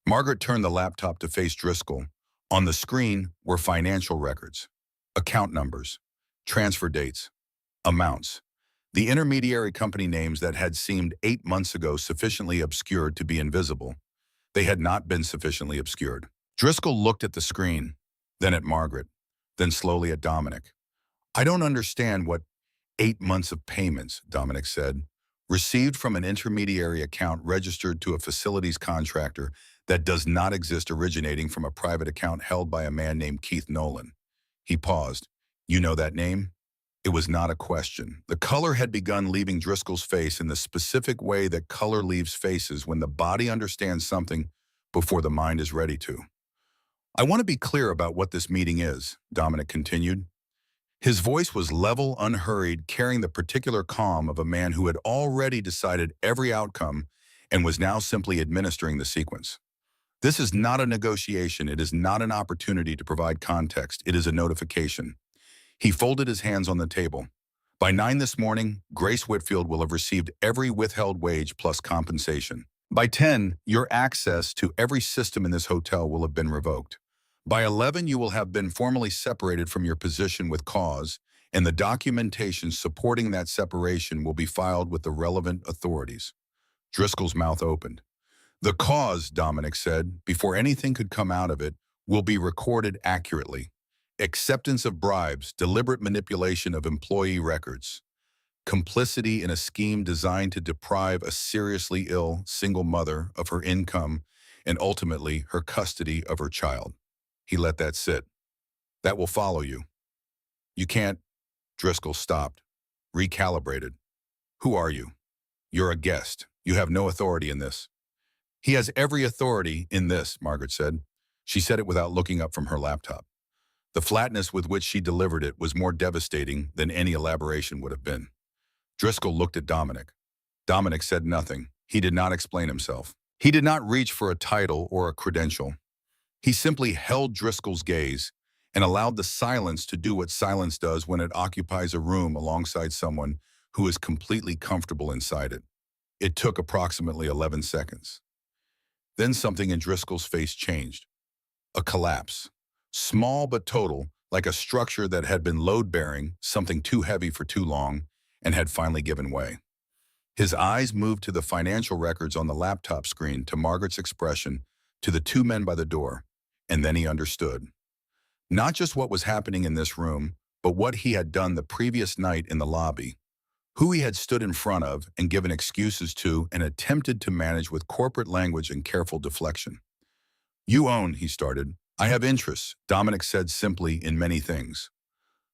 Speaker 1: Margaret turned the laptop to face Driscoll. On the screen were financial records, account numbers, transfer dates, amounts. The intermediary company names that had seemed 8 months ago sufficiently obscured to be invisible, they had not been sufficiently obscured. Driscoll looked at the screen, then at Margaret, then slowly at Dominic. I don't understand what 8 months of payments, Dominic said, received from an intermediary account registered to a facilities contractor that does not exist, originating from a private account held by a man named Keith Nolan. He paused. You know that name? It was not a question. The color had begun leaving Driscoll's face in the specific way that color leaves faces when the body understands something before the mind is ready to. I want to be clear about what this meeting is, Dominic continued. His voice was level, unhurried, carrying the particular calm of a man who had already decided every outcome and was now simply administering the sequence. This is not a negotiation. It is not an opportunity to provide context. It is a notification. He folded his hands on the table. By 9 this morning, Grace Whitfield will have received every withheld wage plus compensation. By 10, your access to every system in this hotel will have been revoked. By 11, you will have been formally separated from your position with cause, and the documentation supporting that separation will be filed with the relevant authorities. Driscoll's mouth opened. The cause, Dominic said, before anything could come out of it, will be recorded accurately. Acceptance of bribes, deliberate manipulation of employee records, complicity in a scheme designed to deprive a seriously ill single mother of her income and ultimately her custody of her child. He let that sit. That will follow you. You can't. Driscoll stopped, recalibrated. Who are you? You're a guest. You have no authority in this. He has every authority in this, Margaret said. She said it without looking up from her laptop. The flatness with which she delivered it was more devastating than any elaboration would have been. Driscoll looked at Dominic. Dominic said nothing. He did not explain himself. He did not reach for a title or a credential. He simply held Driscoll's gaze and allowed the silence to do what silence does when it occupies a room alongside someone who is completely comfortable inside it. It took approximately 11 seconds. Then something in Driscoll's face changed. A collapse. Small but total, like a structure that had been load-bearing, something too heavy for too long, and had finally given way. His eyes moved to the financial records on the laptop screen, to Margaret's expression, to the two men by the door, and then he understood. Not just what was happening in this room, but what he had done the previous night in the lobby, who he had stood in front of and given excuses to and attempted to manage with corporate language and careful deflection. You own, he started. I have interests, Dominic said simply, in many things.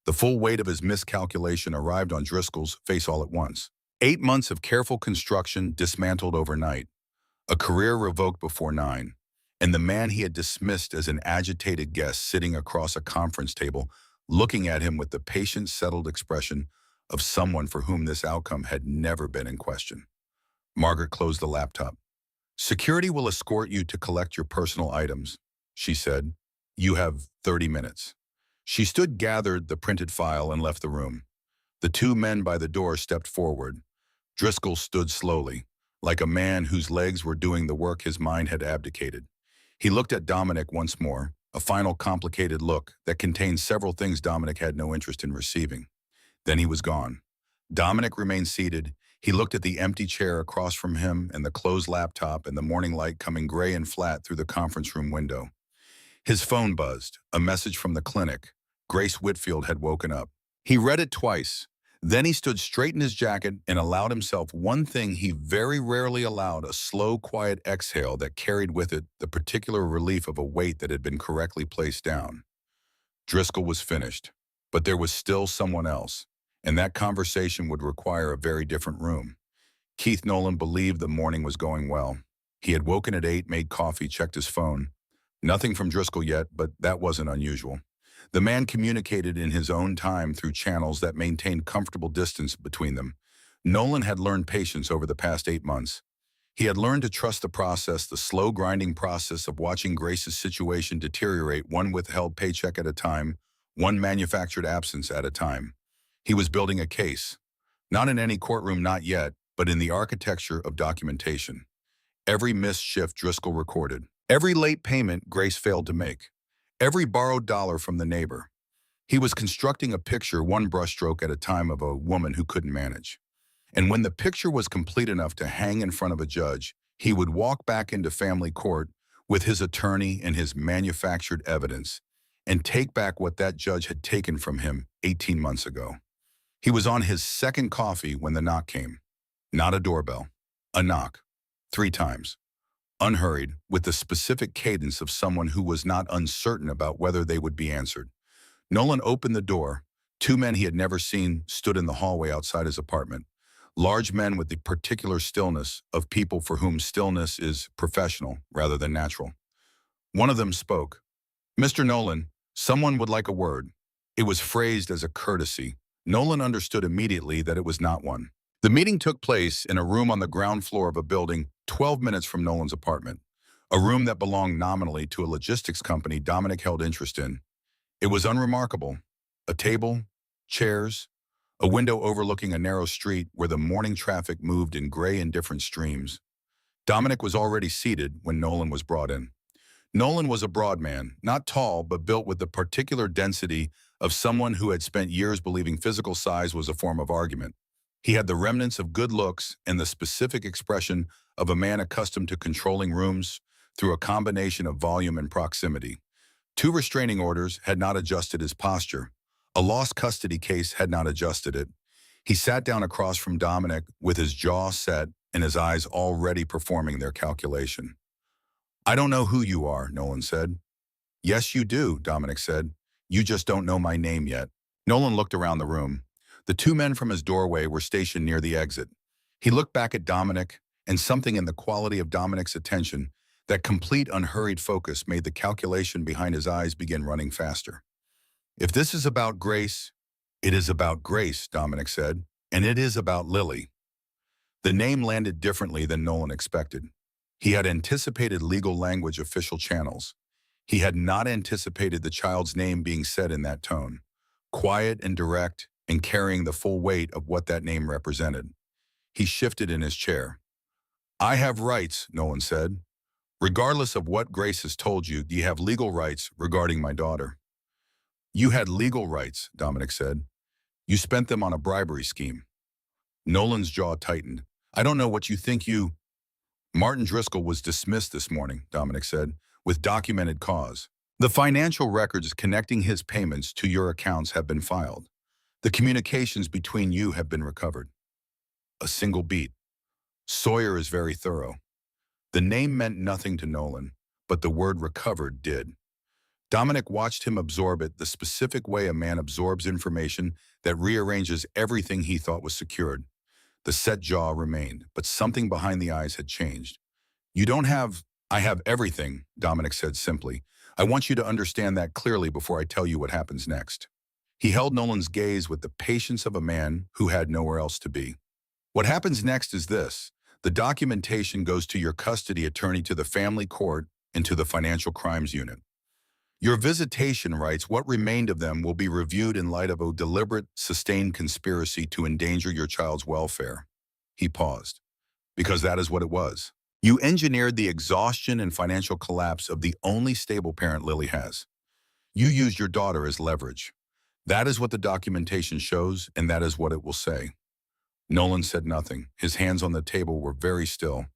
Speaker 1: The full weight of his miscalculation arrived on Driscoll's face all at once. 8 months of careful construction dismantled overnight, a career revoked before 9, and the man he had dismissed as an agitated guest sitting across a conference table, looking at him with the patient, settled expression of someone for whom this outcome had never been in question. Margaret closed the laptop. Security will escort you to collect your personal items, she said. You have 30 minutes. She stood, gathered the printed file, and left the room. The two men by the door stepped forward. Driscoll stood slowly, like a man whose legs were doing the work his mind had abdicated. He looked at Dominic once more, a final complicated look that contained several things Dominic had no interest in receiving. Then he was gone. Dominic remained seated. He looked at the empty chair across from him and the closed laptop and the morning light coming gray and flat through the conference room window. His phone buzzed, a message from the clinic. Grace Whitfield had woken up. He read it twice. Then he stood straight in his jacket and allowed himself one thing he very rarely allowed, a slow, quiet exhale that carried with it the particular relief of a weight that had been correctly placed down. Driscoll was finished, but there was still someone else, and that conversation would require a very different room. Keith Nolan believed the morning was going well. He had woken at 8, made coffee, checked his phone. Nothing from Driscoll yet, but that wasn't unusual. The man communicated in his own time through channels that maintained comfortable distance between them. Nolan had learned patience over the past 8 months. He had learned to trust the process, the slow grinding process of watching Grace's situation deteriorate, one withheld paycheck at a time, one manufactured absence at a time. He was building a case, not in any courtroom, not yet, but in the architecture of documentation. Every missed shift Driscoll recorded. Every late payment Grace failed to make. Every borrowed dollar from the neighbor. He was constructing a picture, one brushstroke at a time, of a woman who couldn't manage. And when the picture was complete enough to hang in front of a judge, he would walk back into family court with his attorney and his manufactured evidence and take back what that judge had taken from him 18 months ago. He was on his second coffee when the knock came. Not a doorbell. A knock. 3 times. Unhurried, with the specific cadence of someone who was not uncertain about whether they would be answered. Nolan opened the door. 2 men he had never seen stood in the hallway outside his apartment. Large men with the particular stillness of people for whom stillness is professional rather than natural. One of them spoke. "Mr. Nolan, someone would like a word." It was phrased as a courtesy. Nolan understood immediately that it was not one. The meeting took place in a room on the ground floor of a building 12 minutes from Nolan's apartment, a room that belonged nominally to a logistics company Dominic held interest in. It was unremarkable. A table, chairs, a window overlooking a narrow street where the morning traffic moved in gray indifferent streams. Dominic was already seated when Nolan was brought in. Nolan was a broad man, not tall, but built with the particular density of someone who had spent years believing physical size was a form of argument. He had the remnants of good looks and the specific expression of a man accustomed to controlling rooms through a combination of volume and proximity. 2 restraining orders had not adjusted his posture. A lost custody case had not adjusted it. He sat down across from Dominic with his jaw set and his eyes already performing their calculation. "I don't know who you are," Nolan said. "Yes, you do," Dominic said. "You just don't know my name yet." Nolan looked around the room. The 2 men from his doorway were stationed near the exit. He looked back at Dominic, and something in the quality of Dominic's attention, that complete unhurried focus, made the calculation behind his eyes begin running faster. "If this is about Grace, it is about Grace," Dominic said, "and it is about Lily." The name landed differently than Nolan expected. He had anticipated legal language official channels. He had not anticipated the child's name being said in that tone, quiet and direct and carrying the full weight of what that name represented. He shifted in his chair. "I have rights," Nolan said. "Regardless of what Grace has told you, you have legal rights regarding my daughter." "You had legal rights," Dominic said. "You spent them on a bribery scheme." Nolan's jaw tightened. "I don't know what you think you—" "Martin Driscoll was dismissed this morning," Dominic said, "with documented cause. The financial records connecting his payments to your accounts have been filed. The communications between you have been recovered." A single beat. Sawyer is very thorough. The name meant nothing to Nolan, but the word recovered did. Dominic watched him absorb it the specific way a man absorbs information that rearranges everything he thought was secured. The set jaw remained, but something behind the eyes had changed. "You don't have—" "I have everything," Dominic said simply. "I want you to understand that clearly before I tell you what happens next." He held Nolan's gaze with the patience of a man who had nowhere else to be. "What happens next is this. The documentation goes to your custody attorney, to the family court, and to the financial crimes unit. Your visitation rights, what remained of them, will be reviewed in light of a deliberate, sustained conspiracy to endanger your child's welfare." He paused. "Because that is what it was. You engineered the exhaustion and financial collapse of the only stable parent Lily has. You used your daughter as leverage. That is what the documentation shows, and that is what it will say." Nolan said nothing. His hands on the table were very still.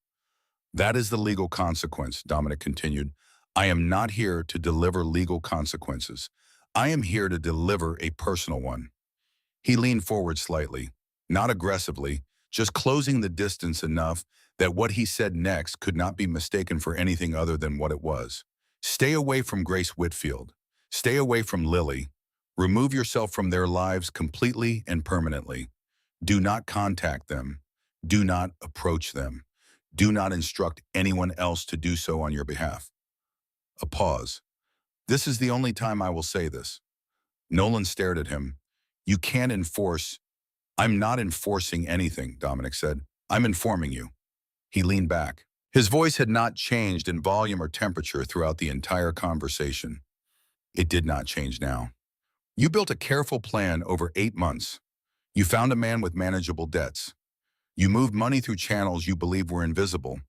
Speaker 1: "That is the legal consequence," Dominic continued. "I am not here to deliver legal consequences. I am here to deliver a personal one." He leaned forward slightly, not aggressively, just closing the distance enough that what he said next could not be mistaken for anything other than what it was. "Stay away from Grace Whitfield. Stay away from Lily. Remove yourself from their lives completely and permanently. Do not contact them. Do not approach them. Do not instruct anyone else to do so on your behalf." A pause. "This is the only time I will say this." Nolan stared at him. "You can't enforce—" "I'm not enforcing anything," Dominic said. "I'm informing you." He leaned back. His voice had not changed in volume or temperature throughout the entire conversation. It did not change now. "You built a careful plan over 8 months. You found a man with manageable debts. You moved money through channels you believed were invisible,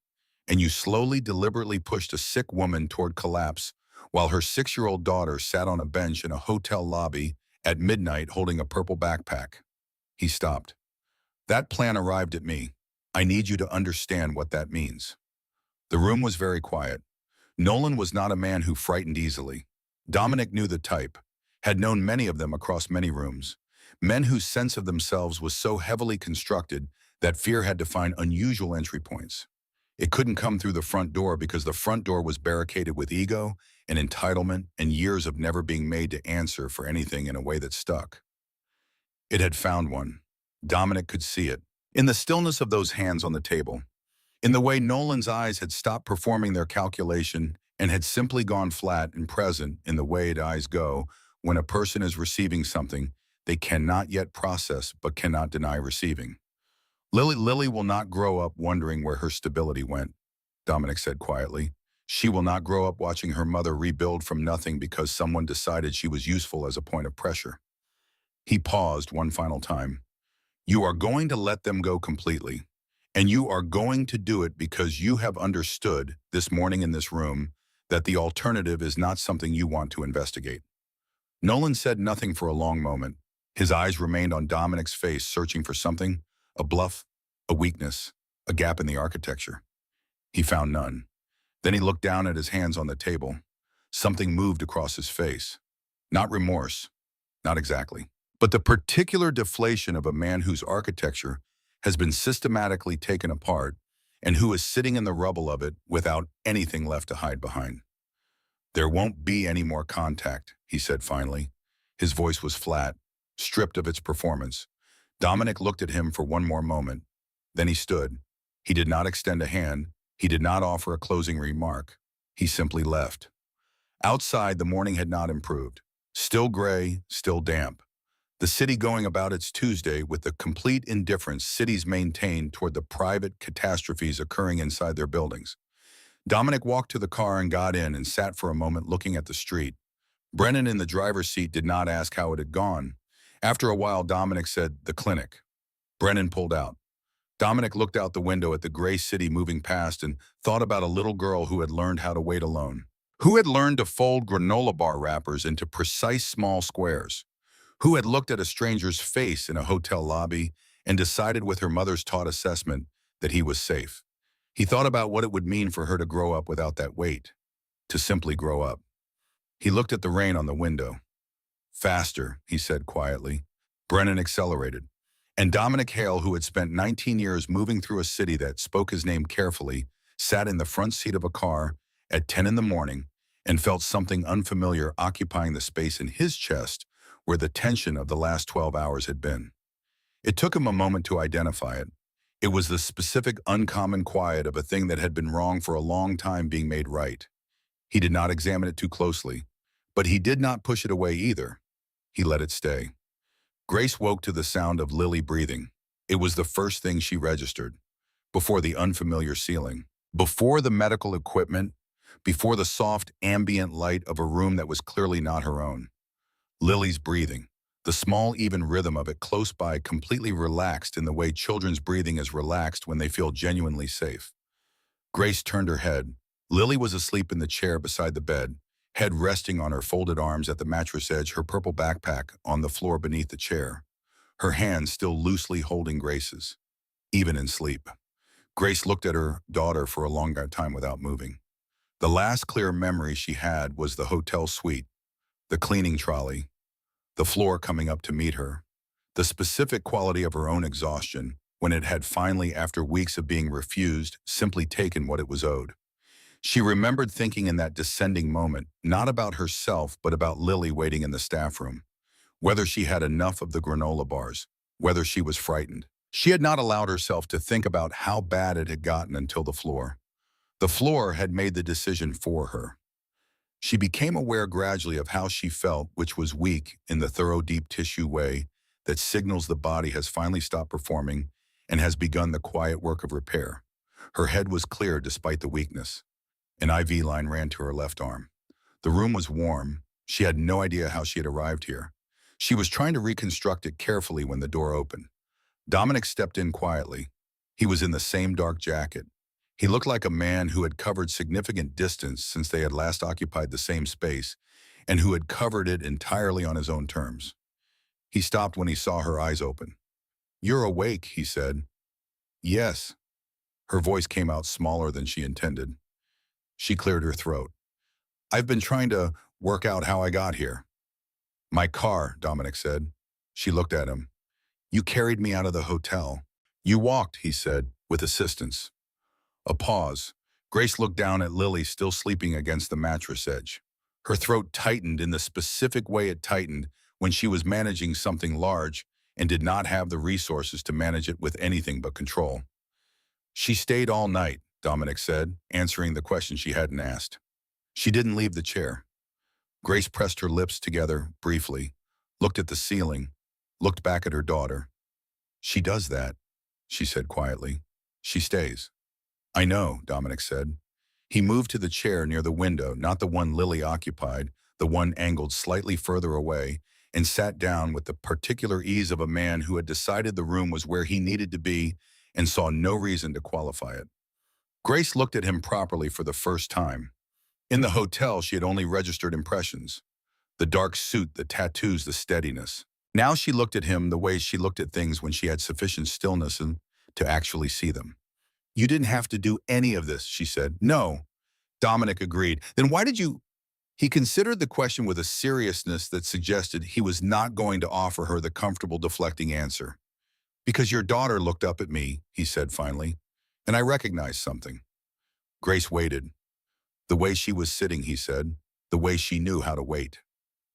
Speaker 1: and you slowly, deliberately pushed a sick woman toward collapse while her 6-year-old daughter sat on a bench in a hotel lobby at midnight holding a purple backpack." He stopped. That plan arrived at me. I need you to understand what that means. The room was very quiet. Nolan was not a man who frightened easily. Dominic knew the type, had known many of them across many rooms. Men whose sense of themselves was so heavily constructed that fear had to find unusual entry points. It couldn't come through the front door because the front door was barricaded with ego and entitlement and years of never being made to answer for anything in a way that stuck. It had found one. Dominic could see it. In the stillness of those hands on the table, in the way Nolan's eyes had stopped performing their calculation and had simply gone flat and present in the way eyes go when a person is receiving something they cannot yet process but cannot deny receiving. Lily will not grow up wondering where her stability went, Dominic said quietly. She will not grow up watching her mother rebuild from nothing because someone decided she was useful as a point of pressure. He paused one final time. You are going to let them go completely. And you are going to do it because you have understood this morning in this room that the alternative is not something you want to investigate. Nolan said nothing for a long moment. His eyes remained on Dominic's face, searching for something, a bluff, a weakness, a gap in the architecture. He found none. Then he looked down at his hands on the table. Something moved across his face. Not remorse, not exactly, but the particular deflation of a man whose architecture has been systematically taken apart and who is sitting in the rubble of it without anything left to hide behind. There won't be any more contact, he said finally. His voice was flat, stripped of its performance. Dominic looked at him for one more moment. Then he stood. He did not extend a hand. He did not offer a closing remark. He simply left. Outside, the morning had not improved. Still gray, still damp. The city going about its Tuesday with the complete indifference cities maintain toward the private catastrophes occurring inside their buildings. Dominic walked to the car and got in and sat for a moment looking at the street. Brennan in the driver's seat did not ask how it had gone. After a while, Dominic said, "The clinic." Brennan pulled out. Dominic looked out the window at the gray city moving past and thought about a little girl who had learned how to wait alone, who had learned to fold granola bar wrappers into precise small squares, who had looked at a stranger's face in a hotel lobby and decided with her mother's taught assessment that he was safe. He thought about what it would mean for her to grow up without that weight, to simply grow up. He looked at the rain on the window. Faster, he said quietly. Brennan accelerated. And Dominic Hale, who had spent 19 years moving through a city that spoke his name carefully, sat in the front seat of a car at 10 in the morning and felt something unfamiliar occupying the space in his chest where the tension of the last 12 hours had been. It took him a moment to identify it. It was the specific uncommon quiet of a thing that had been wrong for a long time being made right. He did not examine it too closely, but he did not push it away either. He let it stay. Grace woke to the sound of Lily breathing. It was the first thing she registered, before the unfamiliar ceiling, before the medical equipment, before the soft ambient light of a room that was clearly not her own. Lily's breathing, the small even rhythm of it close by, completely relaxed in the way children's breathing is relaxed when they feel genuinely safe. Grace turned her head. Lily was asleep in the chair beside the bed, head resting on her folded arms at the mattress edge, her purple backpack on the floor beneath the chair, her hands still loosely holding Grace's, even in sleep. Grace looked at her daughter for a long time without moving. The last clear memory she had was the hotel suite, the cleaning trolley, the floor coming up to meet her, the specific quality of her own exhaustion when it had finally, after weeks of being refused, simply taken what it was owed. She remembered thinking in that descending moment, not about herself, but about Lily waiting in the staff room, whether she had enough of the granola bars, whether she was frightened. She had not allowed herself to think about how bad it had gotten until the floor. The floor had made the decision for her. She became aware gradually of how she felt, which was weak in the thorough deep tissue way that signals the body has finally stopped performing and has begun the quiet work of repair. Her head was clear despite the weakness. An IV line ran to her left arm. The room was warm. She had no idea how she had arrived here. She was trying to reconstruct it carefully when the door opened. Dominic stepped in quietly. He was in the same dark jacket. He looked like a man who had covered significant distance since they had last occupied the same space and who had covered it entirely on his own terms. He stopped when he saw her eyes open. "You're awake," he said. "Yes." Her voice came out smaller than she intended. She cleared her throat. "I've been trying to work out how I got here." "My car," Dominic said. She looked at him. "You carried me out of the hotel." "You walked," he said, "with assistance." A pause. Grace looked down at Lily still sleeping against the mattress edge. Her throat tightened in the specific way it tightened when she was managing something large and did not have the resources to manage it with anything but control. "She stayed all night," Dominic said, answering the question she hadn't asked. "She didn't leave the chair." Grace pressed her lips together briefly, looked at the ceiling, looked back at her daughter. "She does that," she said quietly. "She stays." "I know," Dominic said. He moved to the chair near the window, not the one Lily occupied, the one angled slightly further away, and sat down with the particular ease of a man who had decided the room was where he needed to be and saw no reason to qualify it. Grace looked at him properly for the first time. In the hotel, she had only registered impressions. The dark suit, the tattoos, the steadiness. Now she looked at him the way she looked at things when she had sufficient stillness and to actually see them. "You didn't have to do any of this," she said. "No." Dominic agreed. "Then why did you—" He considered the question with a seriousness that suggested he was not going to offer her the comfortable deflecting answer. "Because your daughter looked up at me," he said finally, "and I recognized something." Grace waited. "The way she was sitting," he said. "The way she knew how to wait."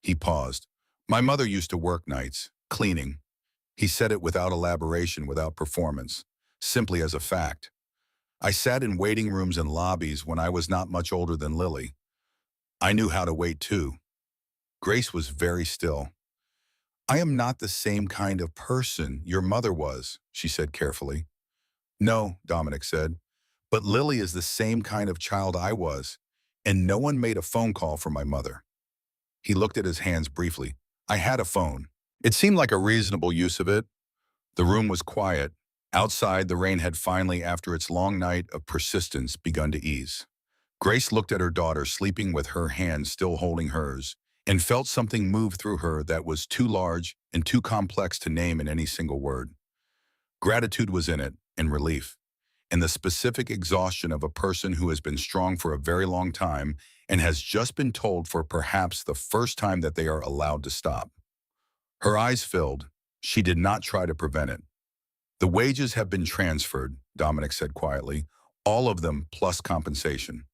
Speaker 1: He paused. "My mother used to work nights, cleaning." He said it without elaboration, without performance, simply as a fact. "I sat in waiting rooms and lobbies when I was not much older than Lily. I knew how to wait too." Grace was very still. "I am not the same kind of person your mother was," she said carefully. "No," Dominic said, "but Lily is the same kind of child I was, and no one made a phone call for my mother." He looked at his hands briefly. "I had a phone. It seemed like a reasonable use of it." The room was quiet. Outside, the rain had finally, after its long night of persistence, begun to ease. Grace looked at her daughter sleeping with her hand still holding hers, and felt something move through her that was too large and too complex to name in any single word. Gratitude was in it, and relief, and the specific exhaustion of a person who has been strong for a very long time and has just been told for perhaps the first time that they are allowed to stop. Her eyes filled. She did not try to prevent it. "The wages have been transferred," Dominic said quietly, "all of them plus compensation.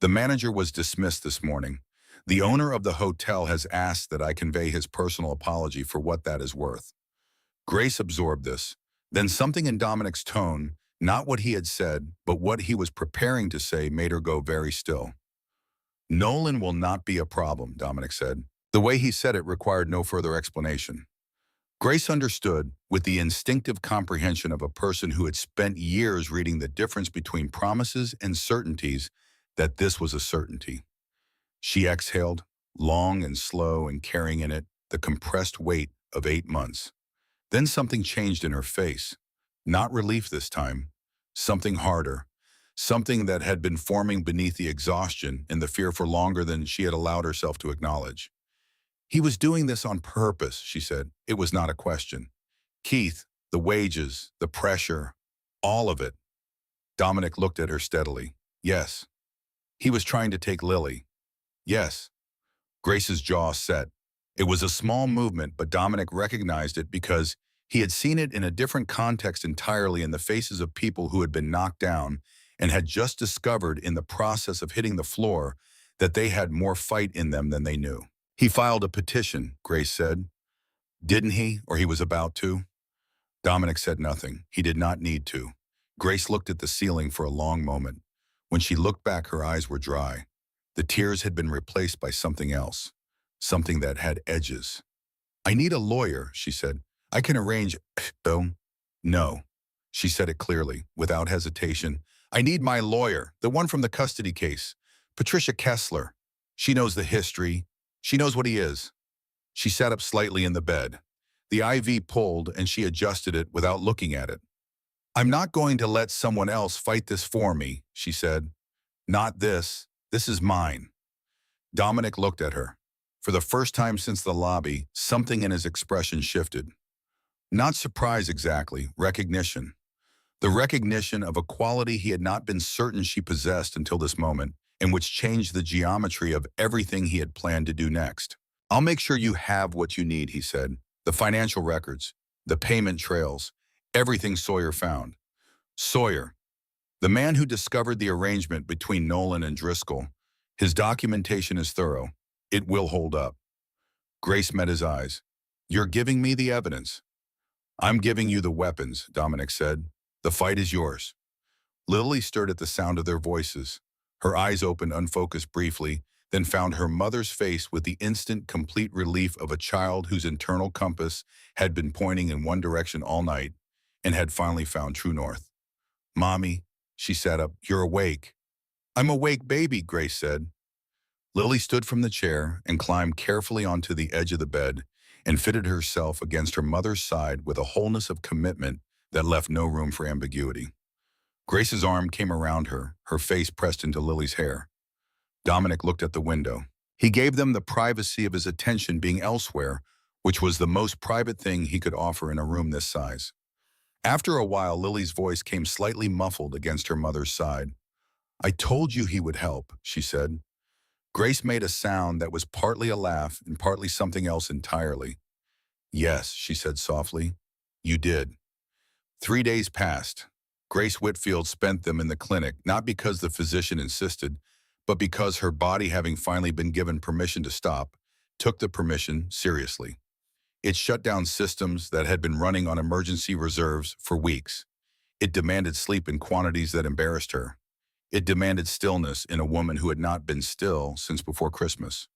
Speaker 1: The manager was dismissed this morning. The owner of the hotel has asked that I convey his personal apology for what that is worth." Grace absorbed this. Then something in Dominic's tone, not what he had said, but what he was preparing to say, made her go very still. "Nolan will not be a problem," Dominic said. The way he said it required no further explanation. Grace understood, with the instinctive comprehension of a person who had spent years reading the difference between promises and certainties, that this was a certainty. She exhaled, long and slow, and carrying in it the compressed weight of 8 months. Then something changed in her face. Not relief this time. Something harder. Something that had been forming beneath the exhaustion and the fear for longer than she had allowed herself to acknowledge. "He was doing this on purpose," she said. "It was not a question. Keith, the wages, the pressure, all of it." Dominic looked at her steadily. "Yes." "He was trying to take Lily." "Yes." Grace's jaw set. It was a small movement, but Dominic recognized it because he had seen it in a different context entirely, in the faces of people who had been knocked down and had just discovered in the process of hitting the floor that they had more fight in them than they knew. "He filed a petition," Grace said. "Didn't he, or he was about to?" Dominic said nothing. He did not need to. Grace looked at the ceiling for a long moment. When she looked back, her eyes were dry. The tears had been replaced by something else, something that had edges. "I need a lawyer," she said. "I can arrange, though." "No." She said it clearly, without hesitation. "I need my lawyer, the one from the custody case. Patricia Kessler. She knows the history. She knows what he is." She sat up slightly in the bed. The IV pulled, and she adjusted it without looking at it. "I'm not going to let someone else fight this for me," she said. "Not this. This is mine." Dominic looked at her. For the first time since the lobby, something in his expression shifted. Not surprise exactly, recognition. The recognition of a quality he had not been certain she possessed until this moment, and which changed the geometry of everything he had planned to do next. I'll make sure you have what you need, he said. The financial records, the payment trails, everything Sawyer found. Sawyer, the man who discovered the arrangement between Nolan and Driscoll. His documentation is thorough. It will hold up. Grace met his eyes. You're giving me the evidence. I'm giving you the weapons, Dominic said. The fight is yours. Lily stirred at the sound of their voices. Her eyes opened unfocused briefly, then found her mother's face with the instant, complete relief of a child whose internal compass had been pointing in one direction all night and had finally found true north. Mommy, she sat up, you're awake. I'm awake, baby, Grace said. Lily stood from the chair and climbed carefully onto the edge of the bed and fitted herself against her mother's side with a wholeness of commitment that left no room for ambiguity. Grace's arm came around her, her face pressed into Lily's hair. Dominic looked at the window. He gave them the privacy of his attention being elsewhere, which was the most private thing he could offer in a room this size. After a while, Lily's voice came slightly muffled against her mother's side. I told you he would help, she said. Grace made a sound that was partly a laugh and partly something else entirely. Yes, she said softly. You did. 3 days passed. Grace Whitfield spent them in the clinic, not because the physician insisted, but because her body, having finally been given permission to stop, took the permission seriously. It shut down systems that had been running on emergency reserves for weeks. It demanded sleep in quantities that embarrassed her. It demanded stillness in a woman who had not been still since before Christmas.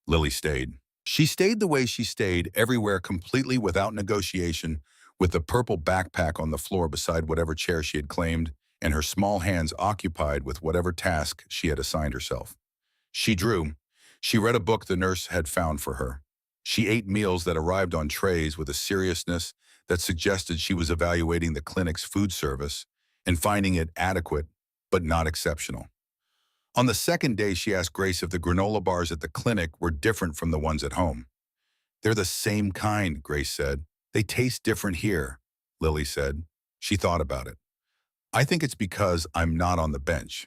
Speaker 1: Lily stayed. She stayed the way she stayed, everywhere completely without negotiation, with the purple backpack on the floor beside whatever chair she had claimed, and her small hands occupied with whatever task she had assigned herself. She drew. She read a book the nurse had found for her. She ate meals that arrived on trays with a seriousness that suggested she was evaluating the clinic's food service and finding it adequate but not exceptional. On the second day, she asked Grace if the granola bars at the clinic were different from the ones at home. They're the same kind, Grace said. They taste different here, Lily said. She thought about it. I think it's because I'm not on the bench.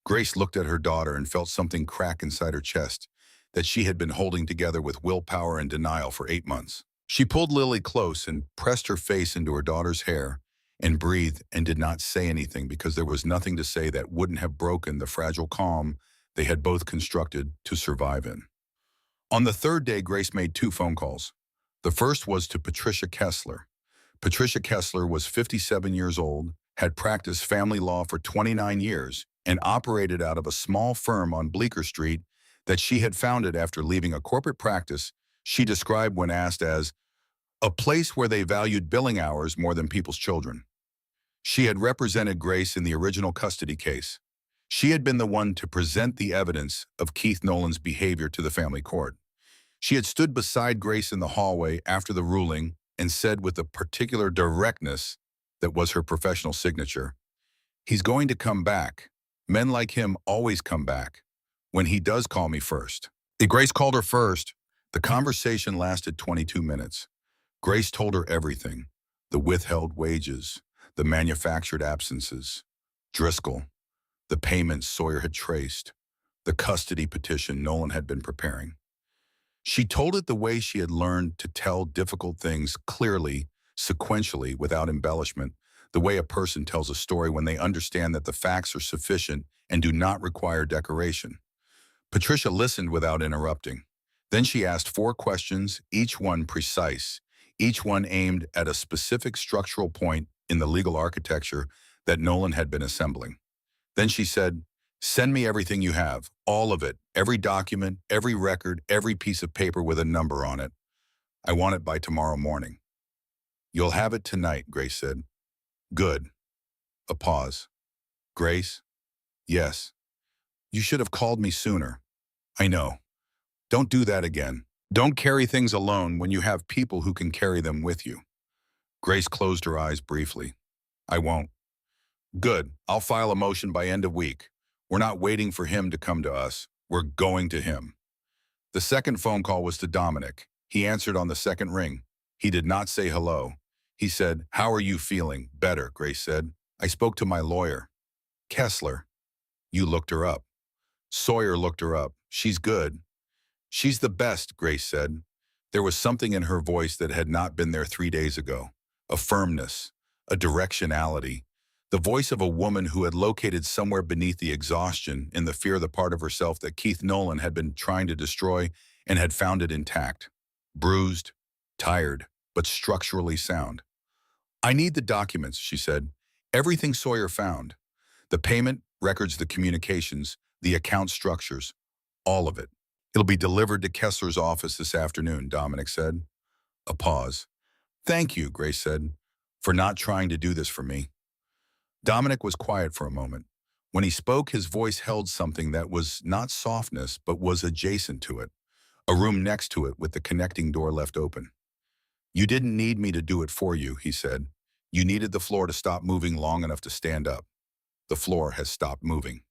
Speaker 1: Grace looked at her daughter and felt something crack inside her chest that she had been holding together with willpower and denial for 8 months. She pulled Lily close and pressed her face into her daughter's hair and breathed and did not say anything because there was nothing to say that wouldn't have broken the fragile calm they had both constructed to survive in. On the third day, Grace made 2 phone calls. The first was to Patricia Kessler. Patricia Kessler was 57 years old, had practiced family law for 29 years, and operated out of a small firm on Bleecker Street that she had founded after leaving a corporate practice she described when asked as a place where they valued billing hours more than people's children. She had represented Grace in the original custody case. She had been the one to present the evidence of Keith Nolan's behavior to the family court. She had stood beside Grace in the hallway after the ruling and said with a particular directness that was her professional signature, "He's going to come back. Men like him always come back. When he does call me first." Grace called her first. The conversation lasted 22 minutes. Grace told her everything: the withheld wages, the manufactured absences, Driscoll, the payments Sawyer had traced, the custody petition Nolan had been preparing. She told it the way she had learned to tell difficult things clearly, sequentially, without embellishment, the way a person tells a story when they understand that the facts are sufficient and do not require decoration. Patricia listened without interrupting. Then she asked 4 questions, each one precise, each one aimed at a specific structural point in the legal architecture that Nolan had been assembling. Then she said, "Send me everything you have, all of it, every document, every record, every piece of paper with a number on it. I want it by tomorrow morning." "You'll have it tonight," Grace said. "Good." A pause. "Grace?" "Yes." "You should have called me sooner." "I know. Don't do that again. Don't carry things alone when you have people who can carry them with you." Grace closed her eyes briefly. "I won't." "Good. I'll file a motion by end of week. We're not waiting for him to come to us. We're going to him." The second phone call was to Dominic. He answered on the second ring. He did not say hello. He said, "How are you feeling?" "Better," Grace said. "I spoke to my lawyer." "Kessler." "You looked her up." Sawyer looked her up. "She's good." "She's the best," Grace said. There was something in her voice that had not been there 3 days ago. A firmness, a directionality. The voice of a woman who had located somewhere beneath the exhaustion in the fear the part of herself that Keith Nolan had been trying to destroy and had found it intact. Bruised, tired, but structurally sound. "I need the documents," she said. "Everything Sawyer found. The payment, records, the communications, the account structures, all of it." "It'll be delivered to Kessler's office this afternoon," Dominic said. A pause. "Thank you," Grace said, "for not trying to do this for me." Dominic was quiet for a moment. When he spoke, his voice held something that was not softness, but was adjacent to it, a room next to it with the connecting door left open. "You didn't need me to do it for you," he said. "You needed the floor to stop moving long enough to stand up. The floor has stopped moving."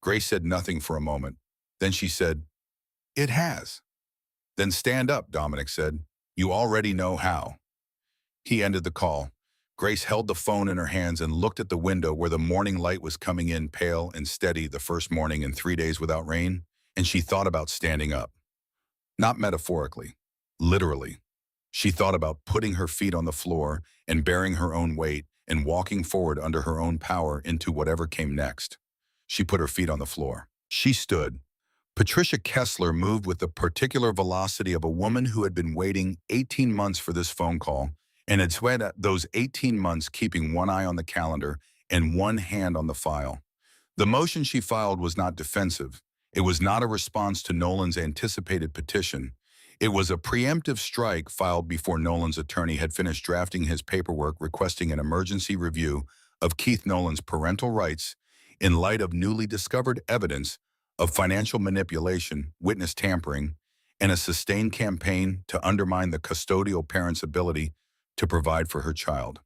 Speaker 1: Grace said nothing for a moment. Then she said, "It has." "Then stand up," Dominic said. "You already know how." He ended the call. Grace held the phone in her hands and looked at the window where the morning light was coming in pale and steady the first morning in 3 days without rain, and she thought about standing up. Not metaphorically, literally. She thought about putting her feet on the floor and bearing her own weight and walking forward under her own power into whatever came next. She put her feet on the floor. She stood. Patricia Kessler moved with the particular velocity of a woman who had been waiting 18 months for this phone call and had spent those 18 months keeping one eye on the calendar and one hand on the file. The motion she filed was not defensive. It was not a response to Nolan's anticipated petition. It was a preemptive strike filed before Nolan's attorney had finished drafting his paperwork requesting an emergency review of Keith Nolan's parental rights in light of newly discovered evidence of financial manipulation, witness tampering, and a sustained campaign to undermine the custodial parent's ability to provide for her child.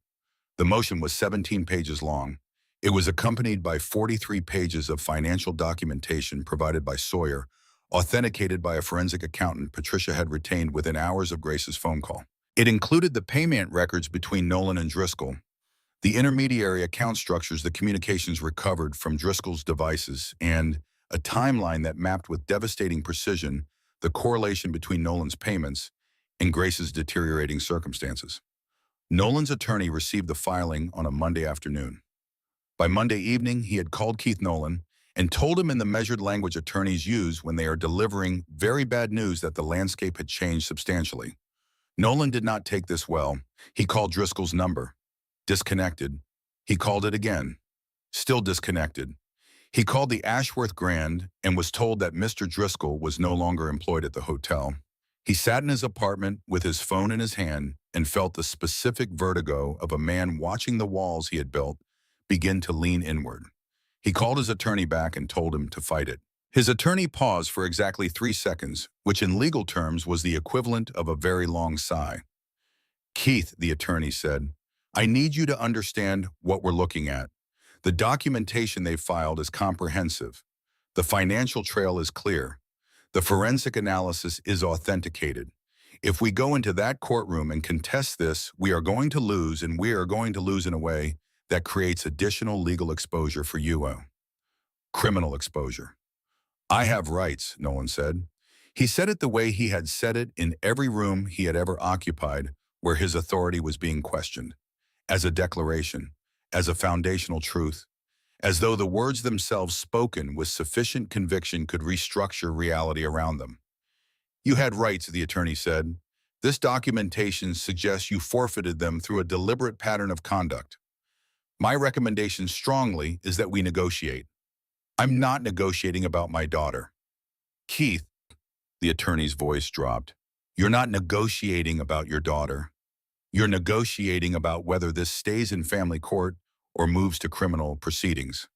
Speaker 1: The motion was 17 pages long. It was accompanied by 43 pages of financial documentation provided by Sawyer, authenticated by a forensic accountant Patricia had retained within hours of Grace's phone call. It included the payment records between Nolan and Driscoll, the intermediary account structures, the communications recovered from Driscoll's devices, and a timeline that mapped with devastating precision the correlation between Nolan's payments and Grace's deteriorating circumstances. Nolan's attorney received the filing on a Monday afternoon. By Monday evening, he had called Keith Nolan and told him in the measured language attorneys use when they are delivering very bad news that the landscape had changed substantially. Nolan did not take this well. He called Driscoll's number. Disconnected. He called it again. Still disconnected. He called the Ashworth Grand and was told that Mr. Driscoll was no longer employed at the hotel. He sat in his apartment with his phone in his hand and felt the specific vertigo of a man watching the walls he had built begin to lean inward. He called his attorney back and told him to fight it. His attorney paused for exactly 3 seconds, which in legal terms was the equivalent of a very long sigh. "Keith," the attorney said, "I need you to understand what we're looking at. The documentation they filed is comprehensive. The financial trail is clear. The forensic analysis is authenticated. If we go into that courtroom and contest this, we are going to lose, and we are going to lose in a way that creates additional legal exposure for you. Criminal exposure." "I have rights," Nolan said. He said it the way he had said it in every room he had ever occupied where his authority was being questioned, as a declaration, as a foundational truth, as though the words themselves spoken with sufficient conviction could restructure reality around them. "You had rights," the attorney said. "This documentation suggests you forfeited them through a deliberate pattern of conduct. My recommendation strongly is that we negotiate." "I'm not negotiating about my daughter." "Keith," the attorney's voice dropped, "you're not negotiating about your daughter. You're negotiating about whether this stays in family court or moves to criminal proceedings.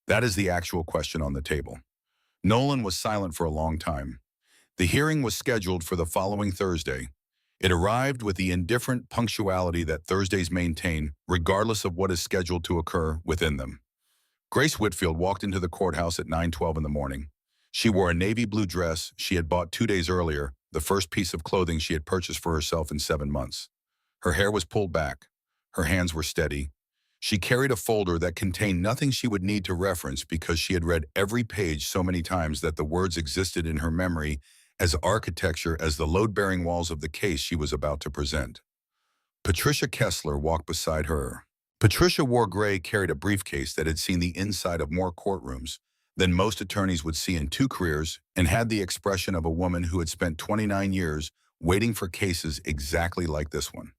Speaker 1: That is the actual question on the table." Nolan was silent for a long time. The hearing was scheduled for the following Thursday. It arrived with the indifferent punctuality that Thursdays maintain, regardless of what is scheduled to occur within them. Grace Whitfield walked into the courthouse at 9:12 in the morning. She wore a navy blue dress she had bought 2 days earlier the first piece of clothing she had purchased for herself in 7 months. Her hair was pulled back. Her hands were steady. She carried a folder that contained nothing she would need to reference because she had read every page so many times that the words existed in her memory as architecture as the load-bearing walls of the case she was about to present. Patricia Kessler walked beside her. Patricia wore gray, carried a briefcase that had seen the inside of more courtrooms than most attorneys would see in 2 careers, and had the expression of a woman who had spent 29 years waiting for cases exactly like this one.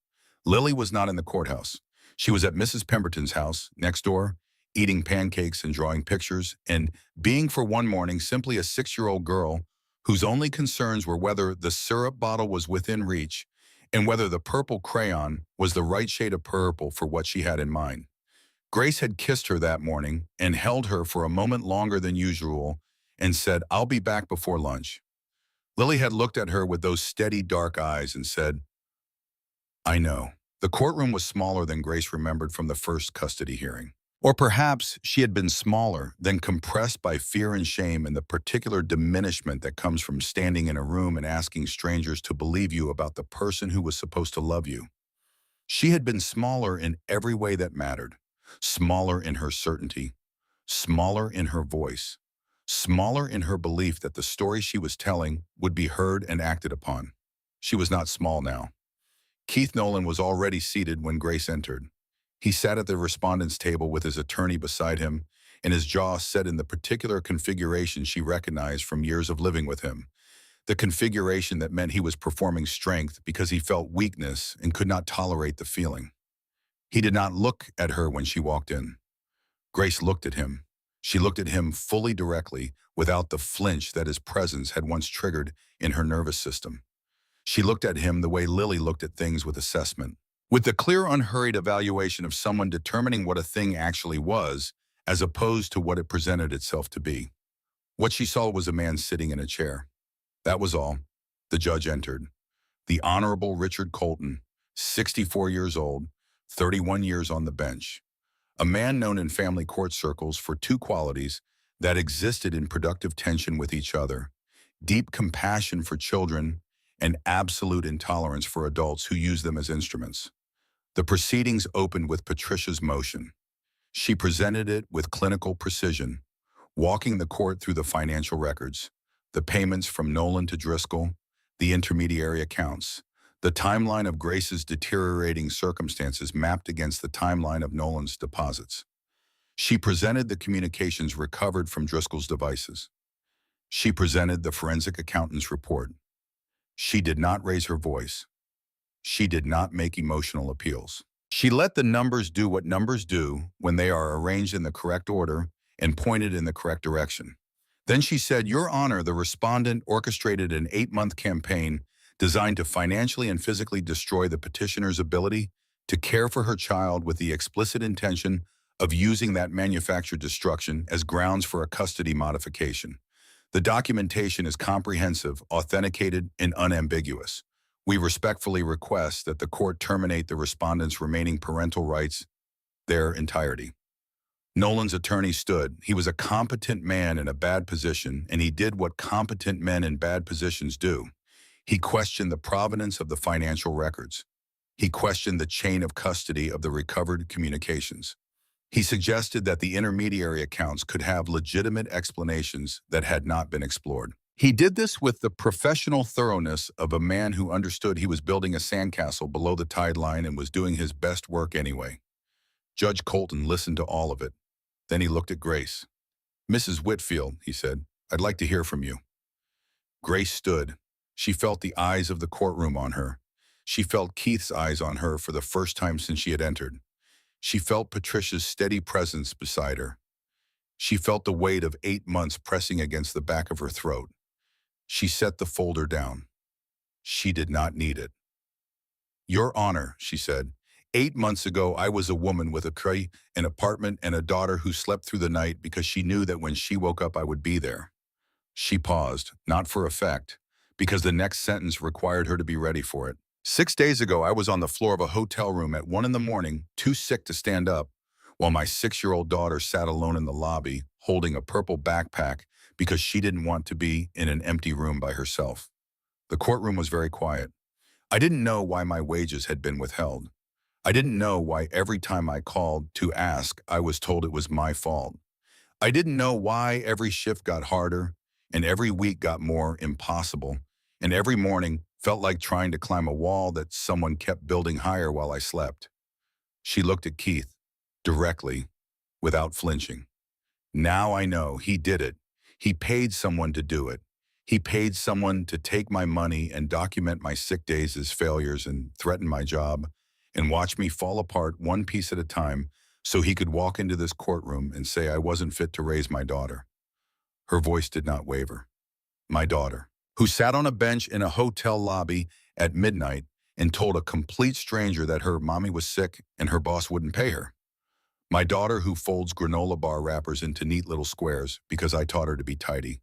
Speaker 1: Lily was not in the courthouse. She was at Mrs. Pemberton's house, next door, eating pancakes and drawing pictures, and being for one morning simply a 6-year-old girl whose only concerns were whether the syrup bottle was within reach and whether the purple crayon was the right shade of purple for what she had in mind. Grace had kissed her that morning and held her for a moment longer than usual and said, "I'll be back before lunch." Lily had looked at her with those steady dark eyes and said, "I know." The courtroom was smaller than Grace remembered from the first custody hearing. Or perhaps she had been smaller, then compressed by fear and shame and the particular diminishment that comes from standing in a room and asking strangers to believe you about the person who was supposed to love you. She had been smaller in every way that mattered. Smaller in her certainty, smaller in her voice, smaller in her belief that the story she was telling would be heard and acted upon. She was not small now. Keith Nolan was already seated when Grace entered. He sat at the respondent's table with his attorney beside him, and his jaw set in the particular configuration she recognized from years of living with him. The configuration that meant he was performing strength because he felt weakness and could not tolerate the feeling. He did not look at her when she walked in. Grace looked at him. She looked at him fully directly, without the flinch that his presence had once triggered in her nervous system. She looked at him the way Lily looked at things with assessment, with the clear, unhurried evaluation of someone determining what a thing actually was, as opposed to what it presented itself to be. What she saw was a man sitting in a chair. That was all. The judge entered. The Honorable Richard Colton, 64 years old, 31 years on the bench. A man known in family court circles for 2 qualities that existed in productive tension with each other: deep compassion for children and absolute intolerance for adults who use them as instruments. The proceedings opened with Patricia's motion. She presented it with clinical precision, walking the court through the financial records, the payments from Nolan to Driscoll, the intermediary accounts, the timeline of Grace's deteriorating circumstances mapped against the timeline of Nolan's deposits. She presented the communications recovered from Driscoll's devices. She presented the forensic accountant's report. She did not raise her voice. She did not make emotional appeals. She let the numbers do what numbers do when they are arranged in the correct order and pointed in the correct direction. Then she said, "Your Honor, the respondent orchestrated an 8-month campaign designed to financially and physically destroy the petitioner's ability to care for her child with the explicit intention of using that manufactured destruction as grounds for a custody modification. The documentation is comprehensive, authenticated, and unambiguous. We respectfully request that the court terminate the respondent's remaining parental rights, their entirety." Nolan's attorney stood. He was a competent man in a bad position, and he did what competent men in bad positions do. He questioned the provenance of the financial records. He questioned the chain of custody of the recovered communications. He suggested that the intermediary accounts could have legitimate explanations that had not been explored. He did this with the professional thoroughness of a man who understood he was building a sandcastle below the tide line and was doing his best work anyway. Judge Colton listened to all of it. Then he looked at Grace. "Mrs. Whitfield," he said, "I'd like to hear from you." Grace stood. She felt the eyes of the courtroom on her. She felt Keith's eyes on her for the first time since she had entered. She felt Patricia's steady presence beside her. She felt the weight of 8 months pressing against the back of her throat. She set the folder down. She did not need it. "Your Honor," she said, 8 months ago I was a woman with a crate, an apartment, and a daughter who slept through the night because she knew that when she woke up I would be there." She paused, not for effect, because the next sentence required her to be ready for it. 6 days ago I was on the floor of a hotel room at 1 in the morning, too sick to stand up, while my 6-year-old daughter sat alone in the lobby, holding a purple backpack because she didn't want to be in an empty room by herself. The courtroom was very quiet. I didn't know why my wages had been withheld. I didn't know why every time I called to ask, I was told it was my fault. I didn't know why every shift got harder and every week got more impossible, and every morning felt like trying to climb a wall that someone kept building higher while I slept. She looked at Keith, directly, without flinching. Now I know he did it. He paid someone to do it. He paid someone to take my money and document my sick days as failures and threaten my job and watch me fall apart one piece at a time so he could walk into this courtroom and say I wasn't fit to raise my daughter. Her voice did not waver. My daughter, who sat on a bench in a hotel lobby at midnight and told a complete stranger that her mommy was sick and her boss wouldn't pay her. My daughter who folds granola bar wrappers into neat little squares because I taught her to be tidy.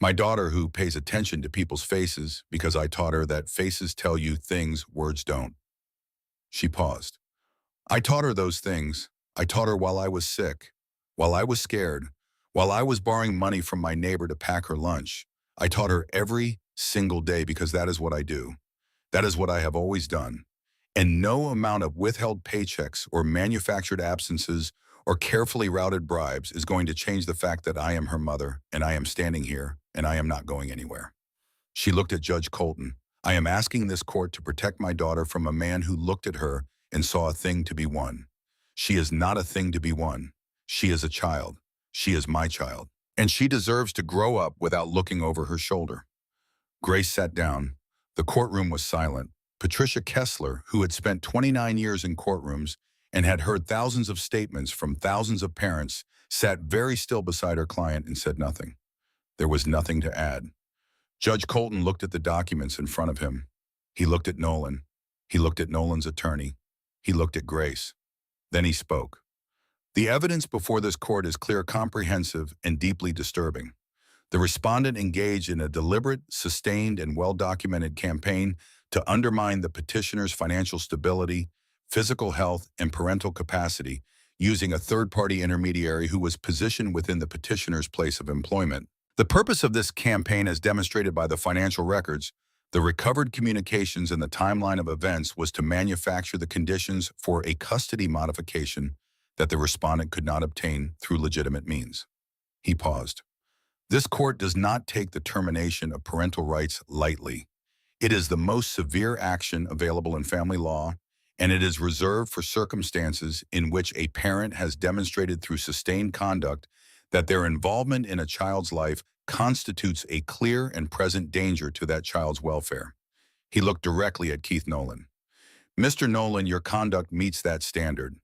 Speaker 1: My daughter who pays attention to people's faces because I taught her that faces tell you things words don't. She paused. I taught her those things. I taught her while I was sick, while I was scared, while I was borrowing money from my neighbor to pack her lunch. I taught her every single day because that is what I do. That is what I have always done. And no amount of withheld paychecks or manufactured absences or carefully routed bribes is going to change the fact that I am her mother and I am standing here and I am not going anywhere. She looked at Judge Colton. I am asking this court to protect my daughter from a man who looked at her and saw a thing to be won. She is not a thing to be won. She is a child. She is my child. And she deserves to grow up without looking over her shoulder. Grace sat down. The courtroom was silent. Patricia Kessler, who had spent 29 years in courtrooms and had heard thousands of statements from thousands of parents, sat very still beside her client and said nothing. There was nothing to add. Judge Colton looked at the documents in front of him. He looked at Nolan. He looked at Nolan's attorney. He looked at Grace. Then he spoke. The evidence before this court is clear, comprehensive, and deeply disturbing. The respondent engaged in a deliberate, sustained, and well-documented campaign to undermine the petitioner's financial stability, physical health, and parental capacity using a third-party intermediary who was positioned within the petitioner's place of employment. The purpose of this campaign, as demonstrated by the financial records, the recovered communications, and the timeline of events, was to manufacture the conditions for a custody modification that the respondent could not obtain through legitimate means. He paused. This court does not take the termination of parental rights lightly. It is the most severe action available in family law, and it is reserved for circumstances in which a parent has demonstrated through sustained conduct that their involvement in a child's life constitutes a clear and present danger to that child's welfare. He looked directly at Keith Nolan. Mr. Nolan, your conduct meets that standard.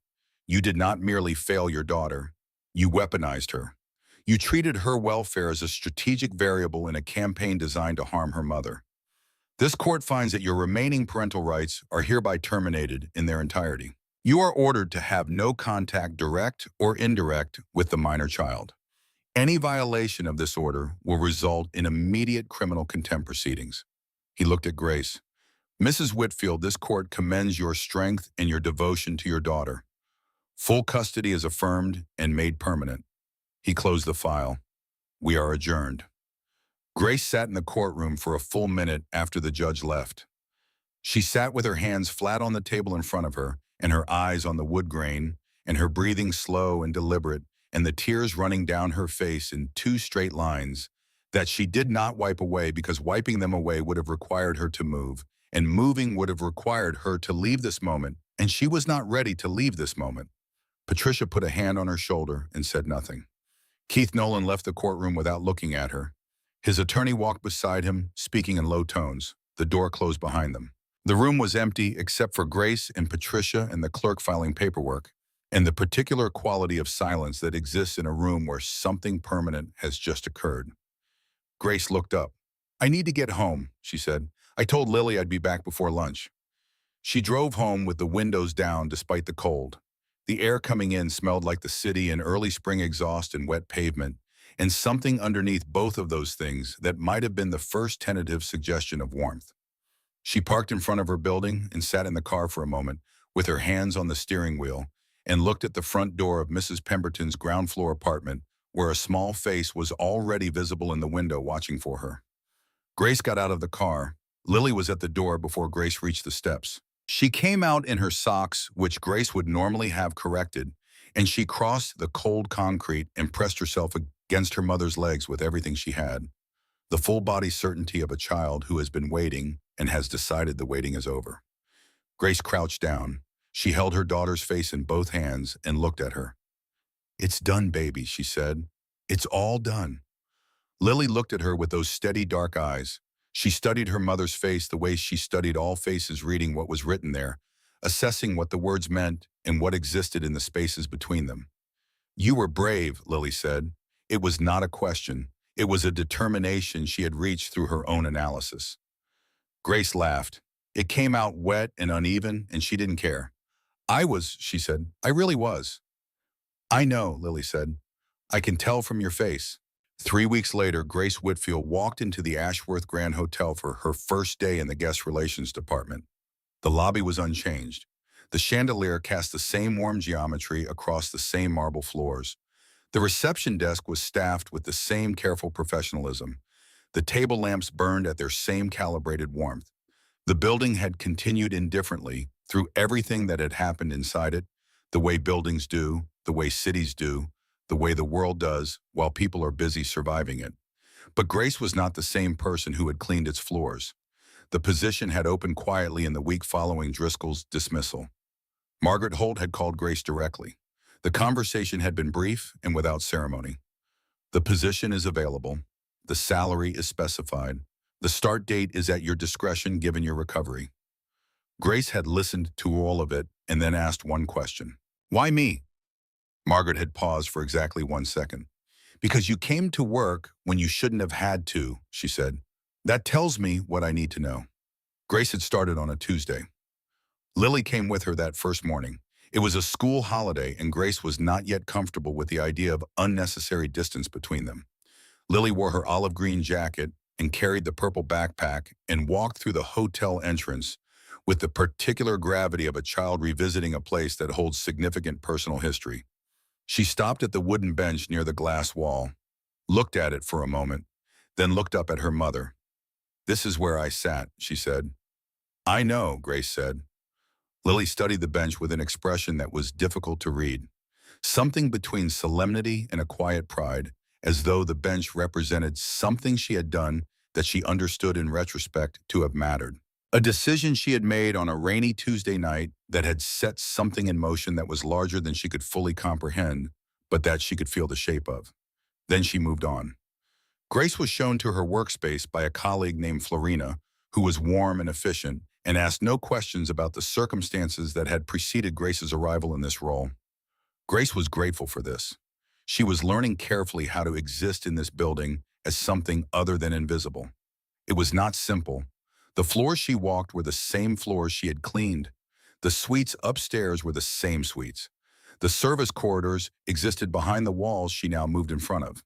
Speaker 1: You did not merely fail your daughter. You weaponized her. You treated her welfare as a strategic variable in a campaign designed to harm her mother. This court finds that your remaining parental rights are hereby terminated in their entirety. You are ordered to have no contact, direct or indirect, with the minor child. Any violation of this order will result in immediate criminal contempt proceedings. He looked at Grace. Mrs. Whitfield, this court commends your strength and your devotion to your daughter. Full custody is affirmed and made permanent. He closed the file. We are adjourned. Grace sat in the courtroom for a full minute after the judge left. She sat with her hands flat on the table in front of her and her eyes on the wood grain and her breathing slow and deliberate and the tears running down her face in two straight lines that she did not wipe away because wiping them away would have required her to move, and moving would have required her to leave this moment, and she was not ready to leave this moment. Patricia put a hand on her shoulder and said nothing. Keith Nolan left the courtroom without looking at her. His attorney walked beside him, speaking in low tones. The door closed behind them. The room was empty except for Grace and Patricia and the clerk filing paperwork, and the particular quality of silence that exists in a room where something permanent has just occurred. Grace looked up. I need to get home, she said. I told Lily I'd be back before lunch. She drove home with the windows down despite the cold. The air coming in smelled like the city and early spring exhaust and wet pavement, and something underneath both of those things that might have been the first tentative suggestion of warmth. She parked in front of her building and sat in the car for a moment, with her hands on the steering wheel, and looked at the front door of Mrs. Pemberton's ground floor apartment, where a small face was already visible in the window watching for her. Grace got out of the car. Lily was at the door before Grace reached the steps. She came out in her socks, which Grace would normally have corrected, and she crossed the cold concrete and pressed herself against her mother's legs with everything she had. The full-body certainty of a child who has been waiting and has decided the waiting is over. Grace crouched down. She held her daughter's face in both hands and looked at her. "It's done, baby," she said. "It's all done." Lily looked at her with those steady dark eyes. She studied her mother's face the way she studied all faces, reading what was written there, assessing what the words meant and what existed in the spaces between them. "You were brave," Lily said. It was not a question. It was a determination she had reached through her own analysis. Grace laughed. It came out wet and uneven, and she didn't care. She said. "I really was." "I know," Lily said. "I can tell from your face." 3 weeks later, Grace Whitfield walked into the Ashworth Grand Hotel for her first day in the guest relations department. The lobby was unchanged. The chandelier cast the same warm geometry across the same marble floors. The reception desk was staffed with the same careful professionalism. The table lamps burned at their same calibrated warmth. The building had continued indifferently through everything that had happened inside it, the way buildings do, the way cities do, the way the world does, while people are busy surviving it. But Grace was not the same person who had cleaned its floors. The position had opened quietly in the week following Driscoll's dismissal. Margaret Holt had called Grace directly. The conversation had been brief and without ceremony. "The position is available. The salary is specified. The start date is at your discretion given your recovery." Grace had listened to all of it and then asked one question. "Why me?" Margaret had paused for exactly 1 second. "Because you came to work when you shouldn't have had to," she said. "That tells me what I need to know." Grace had started on a Tuesday. Lily came with her that first morning. It was a school holiday, and Grace was not yet comfortable with the idea of unnecessary distance between them. Lily wore her olive green jacket and carried the purple backpack and walked through the hotel entrance with the particular gravity of a child revisiting a place that holds significant personal history. She stopped at the wooden bench near the glass wall, looked at it for a moment, then looked up at her mother. "This is where I sat," she said. "I know," Grace said. Lily studied the bench with an expression that was difficult to read, something between solemnity and a quiet pride, as though the bench represented something she had done that she understood in retrospect to have mattered. A decision she had made on a rainy Tuesday night that had set something in motion that was larger than she could fully comprehend, but that she could feel the shape of. Then she moved on. Grace was shown to her workspace by a colleague named Florina, who was warm and efficient and asked no questions about the circumstances that had preceded Grace's arrival in this role. Grace was grateful for this. She was learning carefully how to exist in this building as something other than invisible. It was not simple. The floors she walked were the same floors she had cleaned. The suites upstairs were the same suites. The service corridors existed behind the walls she now moved in front of.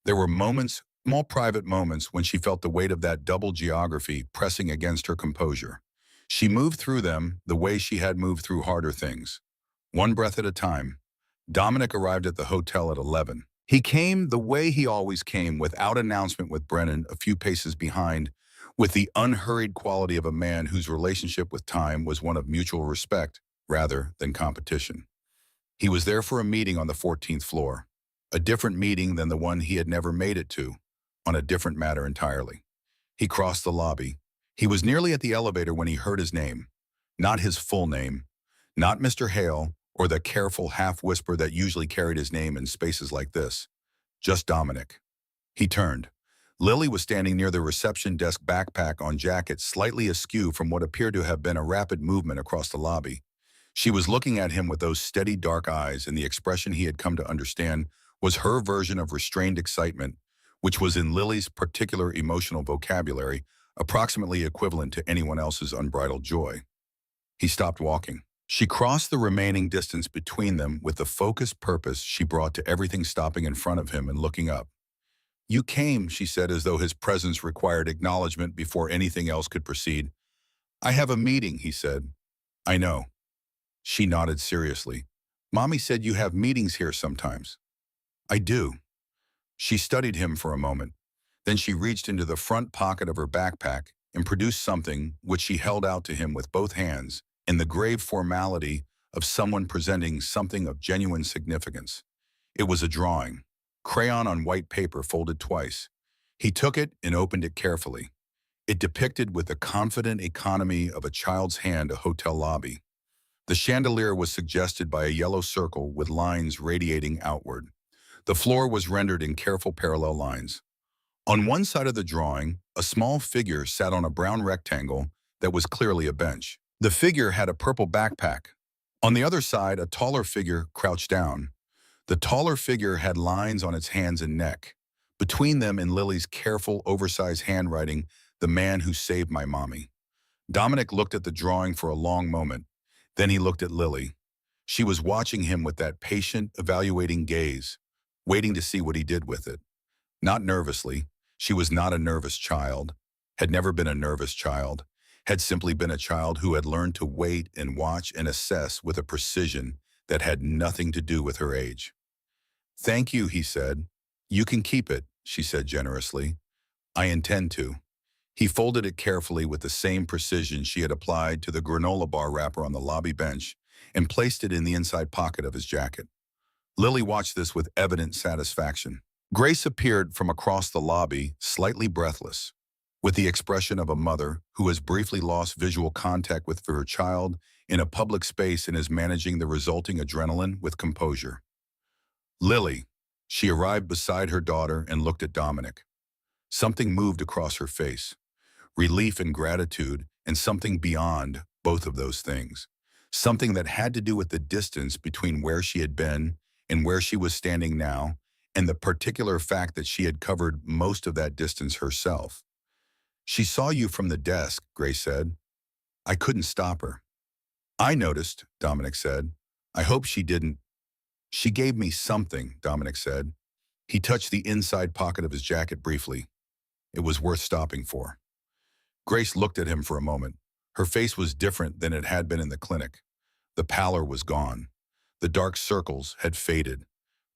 Speaker 1: There were moments, small private moments, when she felt the weight of that double geography pressing against her composure. She moved through them the way she had moved through harder things, one breath at a time. Dominic arrived at the hotel at 11. He came the way he always came, without announcement, with Brennan a few paces behind, with the unhurried quality of a man whose relationship with time was one of mutual respect rather than competition. He was there for a meeting on the 14th floor, a different meeting than the one he had never made it to, on a different matter entirely. He crossed the lobby. He was nearly at the elevator when he heard his name. Not his full name, not Mr. Hale, or the careful half-whisper that usually carried his name in spaces like this. Just Dominic. He turned. Lily was standing near the reception desk, backpack on jacket slightly askew from what appeared to have been a rapid movement across the lobby. She was looking at him with those steady dark eyes, and the expression he had come to understand was her version of restrained excitement, which was in Lily's particular emotional vocabulary approximately equivalent to anyone else's unbridled joy. He stopped walking. She crossed the remaining distance between them with the focused purpose she brought to everything, stopping in front of him and looking up. "You came," she said, as though his presence required acknowledgement before anything else could proceed. "I have a meeting," he said. "I know." She nodded seriously. "Mommy said you have meetings here sometimes." "I do." She studied him for a moment. Then she reached into the front pocket of her backpack and produced something which she held out to him with both hands in the grave formality of someone presenting something of genuine significance. It was a drawing, crayon on white paper folded twice. He took it and opened it carefully. It depicted with the confident economy of a child's hand a hotel lobby. The chandelier was suggested by a yellow circle with lines radiating outward. The floor was rendered in careful parallel lines. On one side of the drawing, a small figure sat on a brown rectangle that was clearly a bench. The figure had a purple backpack. On the other side, a taller figure crouched down. The taller figure had lines on its hands and neck. Between them, in Lily's careful, oversized handwriting, "The man who saved my mommy." Dominic looked at the drawing for a long moment. Then he looked at Lily. She was watching him with that patient, evaluating gaze, waiting to see what he did with it. Not nervously. She was not a nervous child, had never been a nervous child, had simply been a child who had learned to wait and watch and assess with a precision that had nothing to do with her age. "Thank you," he said. "You can keep it," she said generously. "I intend to." He folded it carefully with the same precision she had applied to the granola bar wrapper on the lobby bench and placed it in the inside pocket of his jacket. Lily watched this with evident satisfaction. Grace appeared from across the lobby, slightly breathless, with the expression of a mother who has briefly lost visual contact with her child in a public space and is managing the resulting adrenaline with composure. "Lily." She arrived beside her daughter and looked at Dominic. Something moved across her face. Relief and gratitude, and something beyond both of those things. Something that had to do with the distance between where she had been and where she was standing now, and the particular fact that she had covered most of that distance herself. "She saw you from the desk," Grace said. "I couldn't stop her." "I noticed," Dominic said. "I hope she didn't." "She gave me something," Dominic said. He touched the inside pocket of his jacket briefly. "It was worth stopping for." Grace looked at him for a moment. Her face was different than it had been in the clinic. The pallor was gone. The dark circles had faded.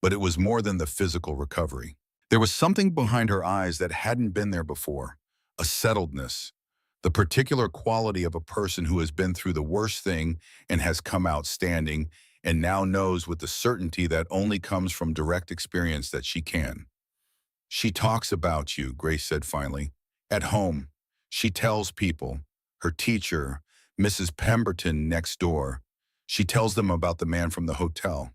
Speaker 1: But it was more than the physical recovery. There was something behind her eyes that hadn't been there before, a settledness, the particular quality of a person who has been through the worst thing and has come out standing and now knows with the certainty that only comes from direct experience that she can. "She talks about you," Grace said finally. "At home. She tells people, her teacher, Mrs. Pemberton next door. She tells them about the man from the hotel."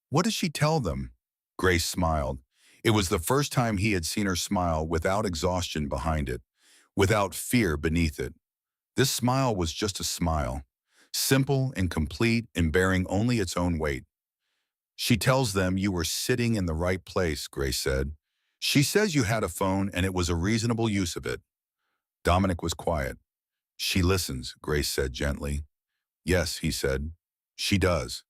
Speaker 1: "What does she tell them?" Grace smiled. It was the first time he had seen her smile without exhaustion behind it, without fear beneath it. This smile was just a smile, simple and complete and bearing only its own weight. "She tells them you were sitting in the right place," Grace said. "She says you had a phone and it was a reasonable use of it." Dominic was quiet. "She listens," Grace said gently. "Yes," he said. "She does."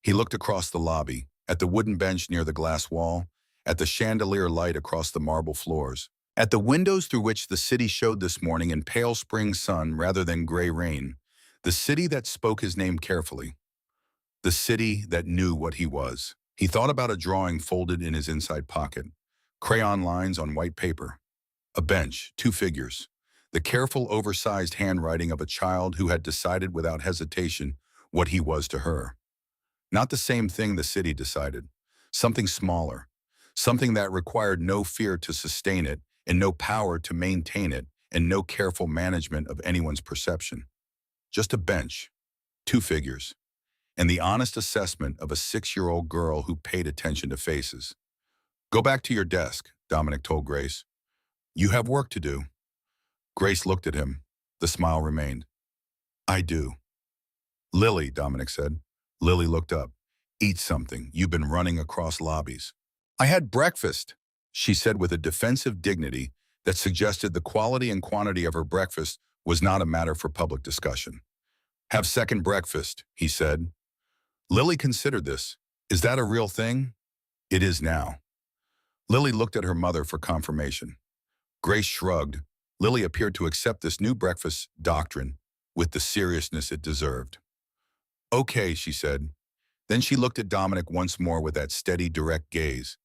Speaker 1: He looked across the lobby, at the wooden bench near the glass wall, at the chandelier light across the marble floors, at the windows through which the city showed this morning in pale spring sun rather than gray rain, the city that spoke his name carefully, the city that knew what he was. He thought about a drawing folded in his inside pocket, crayon lines on white paper, a bench, two figures, the careful, oversized handwriting of a child who had decided without hesitation what he was to her. Not the same thing the city decided. Something smaller. Something that required no fear to sustain it and no power to maintain it and no careful management of anyone's perception. Just a bench, two figures, and the honest assessment of a 6-year-old girl who paid attention to faces. "Go back to your desk," Dominic told Grace. "You have work to do." Grace looked at him. The smile remained. "I do." "Lily," Dominic said. Lily looked up. "Eat something. You've been running across lobbies." "I had breakfast," she said with a defensive dignity that suggested the quality and quantity of her breakfast was not a matter for public discussion. "Have second breakfast," he said. Lily considered this. "Is that a real thing?" "It is now." Lily looked at her mother for confirmation. Grace shrugged. Lily appeared to accept this new breakfast doctrine with the seriousness it deserved. "Okay," she said. Then she looked at Dominic once more with that steady, direct gaze,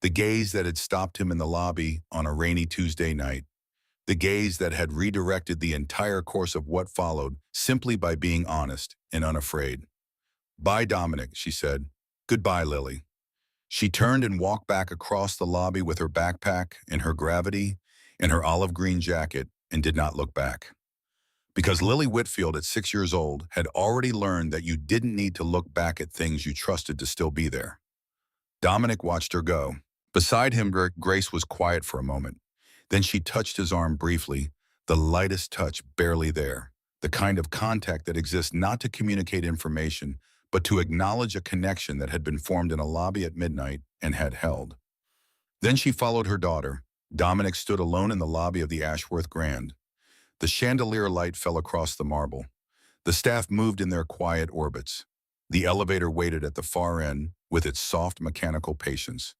Speaker 1: the gaze that had stopped him in the lobby on a rainy Tuesday night. The gaze that had redirected the entire course of what followed simply by being honest and unafraid. "Bye, Dominic," she said. "Goodbye, Lily." She turned and walked back across the lobby with her backpack and her gravity and her olive green jacket and did not look back. Because Lily Whitfield, at 6 years old, had already learned that you didn't need to look back at things you trusted to still be there. Dominic watched her go. Beside him, Grace was quiet for a moment. Then she touched his arm briefly, the lightest touch barely there, the kind of contact that exists not to communicate information, but to acknowledge a connection that had been formed in a lobby at midnight and had held. Then she followed her daughter. Dominic stood alone in the lobby of the Ashworth Grand. The chandelier light fell across the marble. The staff moved in their quiet orbits. The elevator waited at the far end with its soft mechanical patience.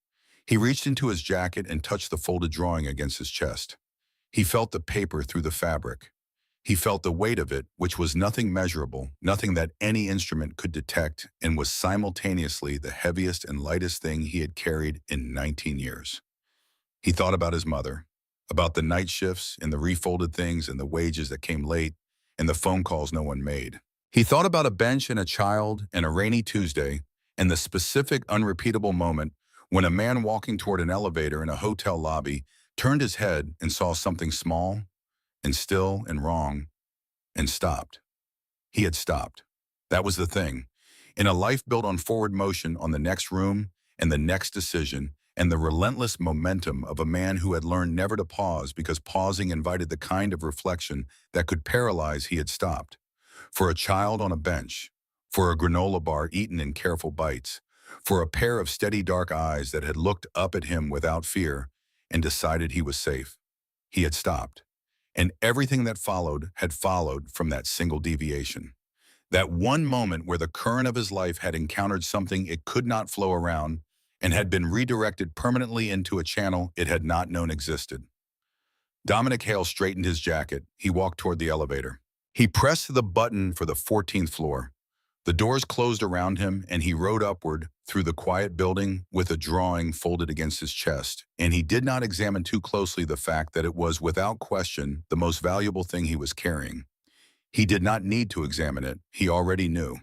Speaker 1: He reached into his jacket and touched the folded drawing against his chest. He felt the paper through the fabric. He felt the weight of it, which was nothing measurable, nothing that any instrument could detect, and was simultaneously the heaviest and lightest thing he had carried in 19 years. He thought about his mother, about the night shifts and the refolded things and the wages that came late and the phone calls no one made. He thought about a bench and a child and a rainy Tuesday and the specific unrepeatable moment when a man walking toward an elevator in a hotel lobby turned his head and saw something small and still and wrong and stopped. He had stopped. That was the thing. In a life built on forward motion on the next room and the next decision and the relentless momentum of a man who had learned never to pause because pausing invited the kind of reflection that could paralyze, he had stopped. For a child on a bench, for a granola bar eaten in careful bites, for a pair of steady dark eyes that had looked up at him without fear and decided he was safe. He had stopped. And everything that followed had followed from that single deviation. That one moment where the current of his life had encountered something it could not flow around and had been redirected permanently into a channel it had not known existed. Dominic Hale straightened his jacket. He walked toward the elevator. He pressed the button for the 14th floor. The doors closed around him, and he rode upward through the quiet building with a drawing folded against his chest, and he did not examine too closely the fact that it was, without question, the most valuable thing he was carrying. He did not need to examine it. He already knew.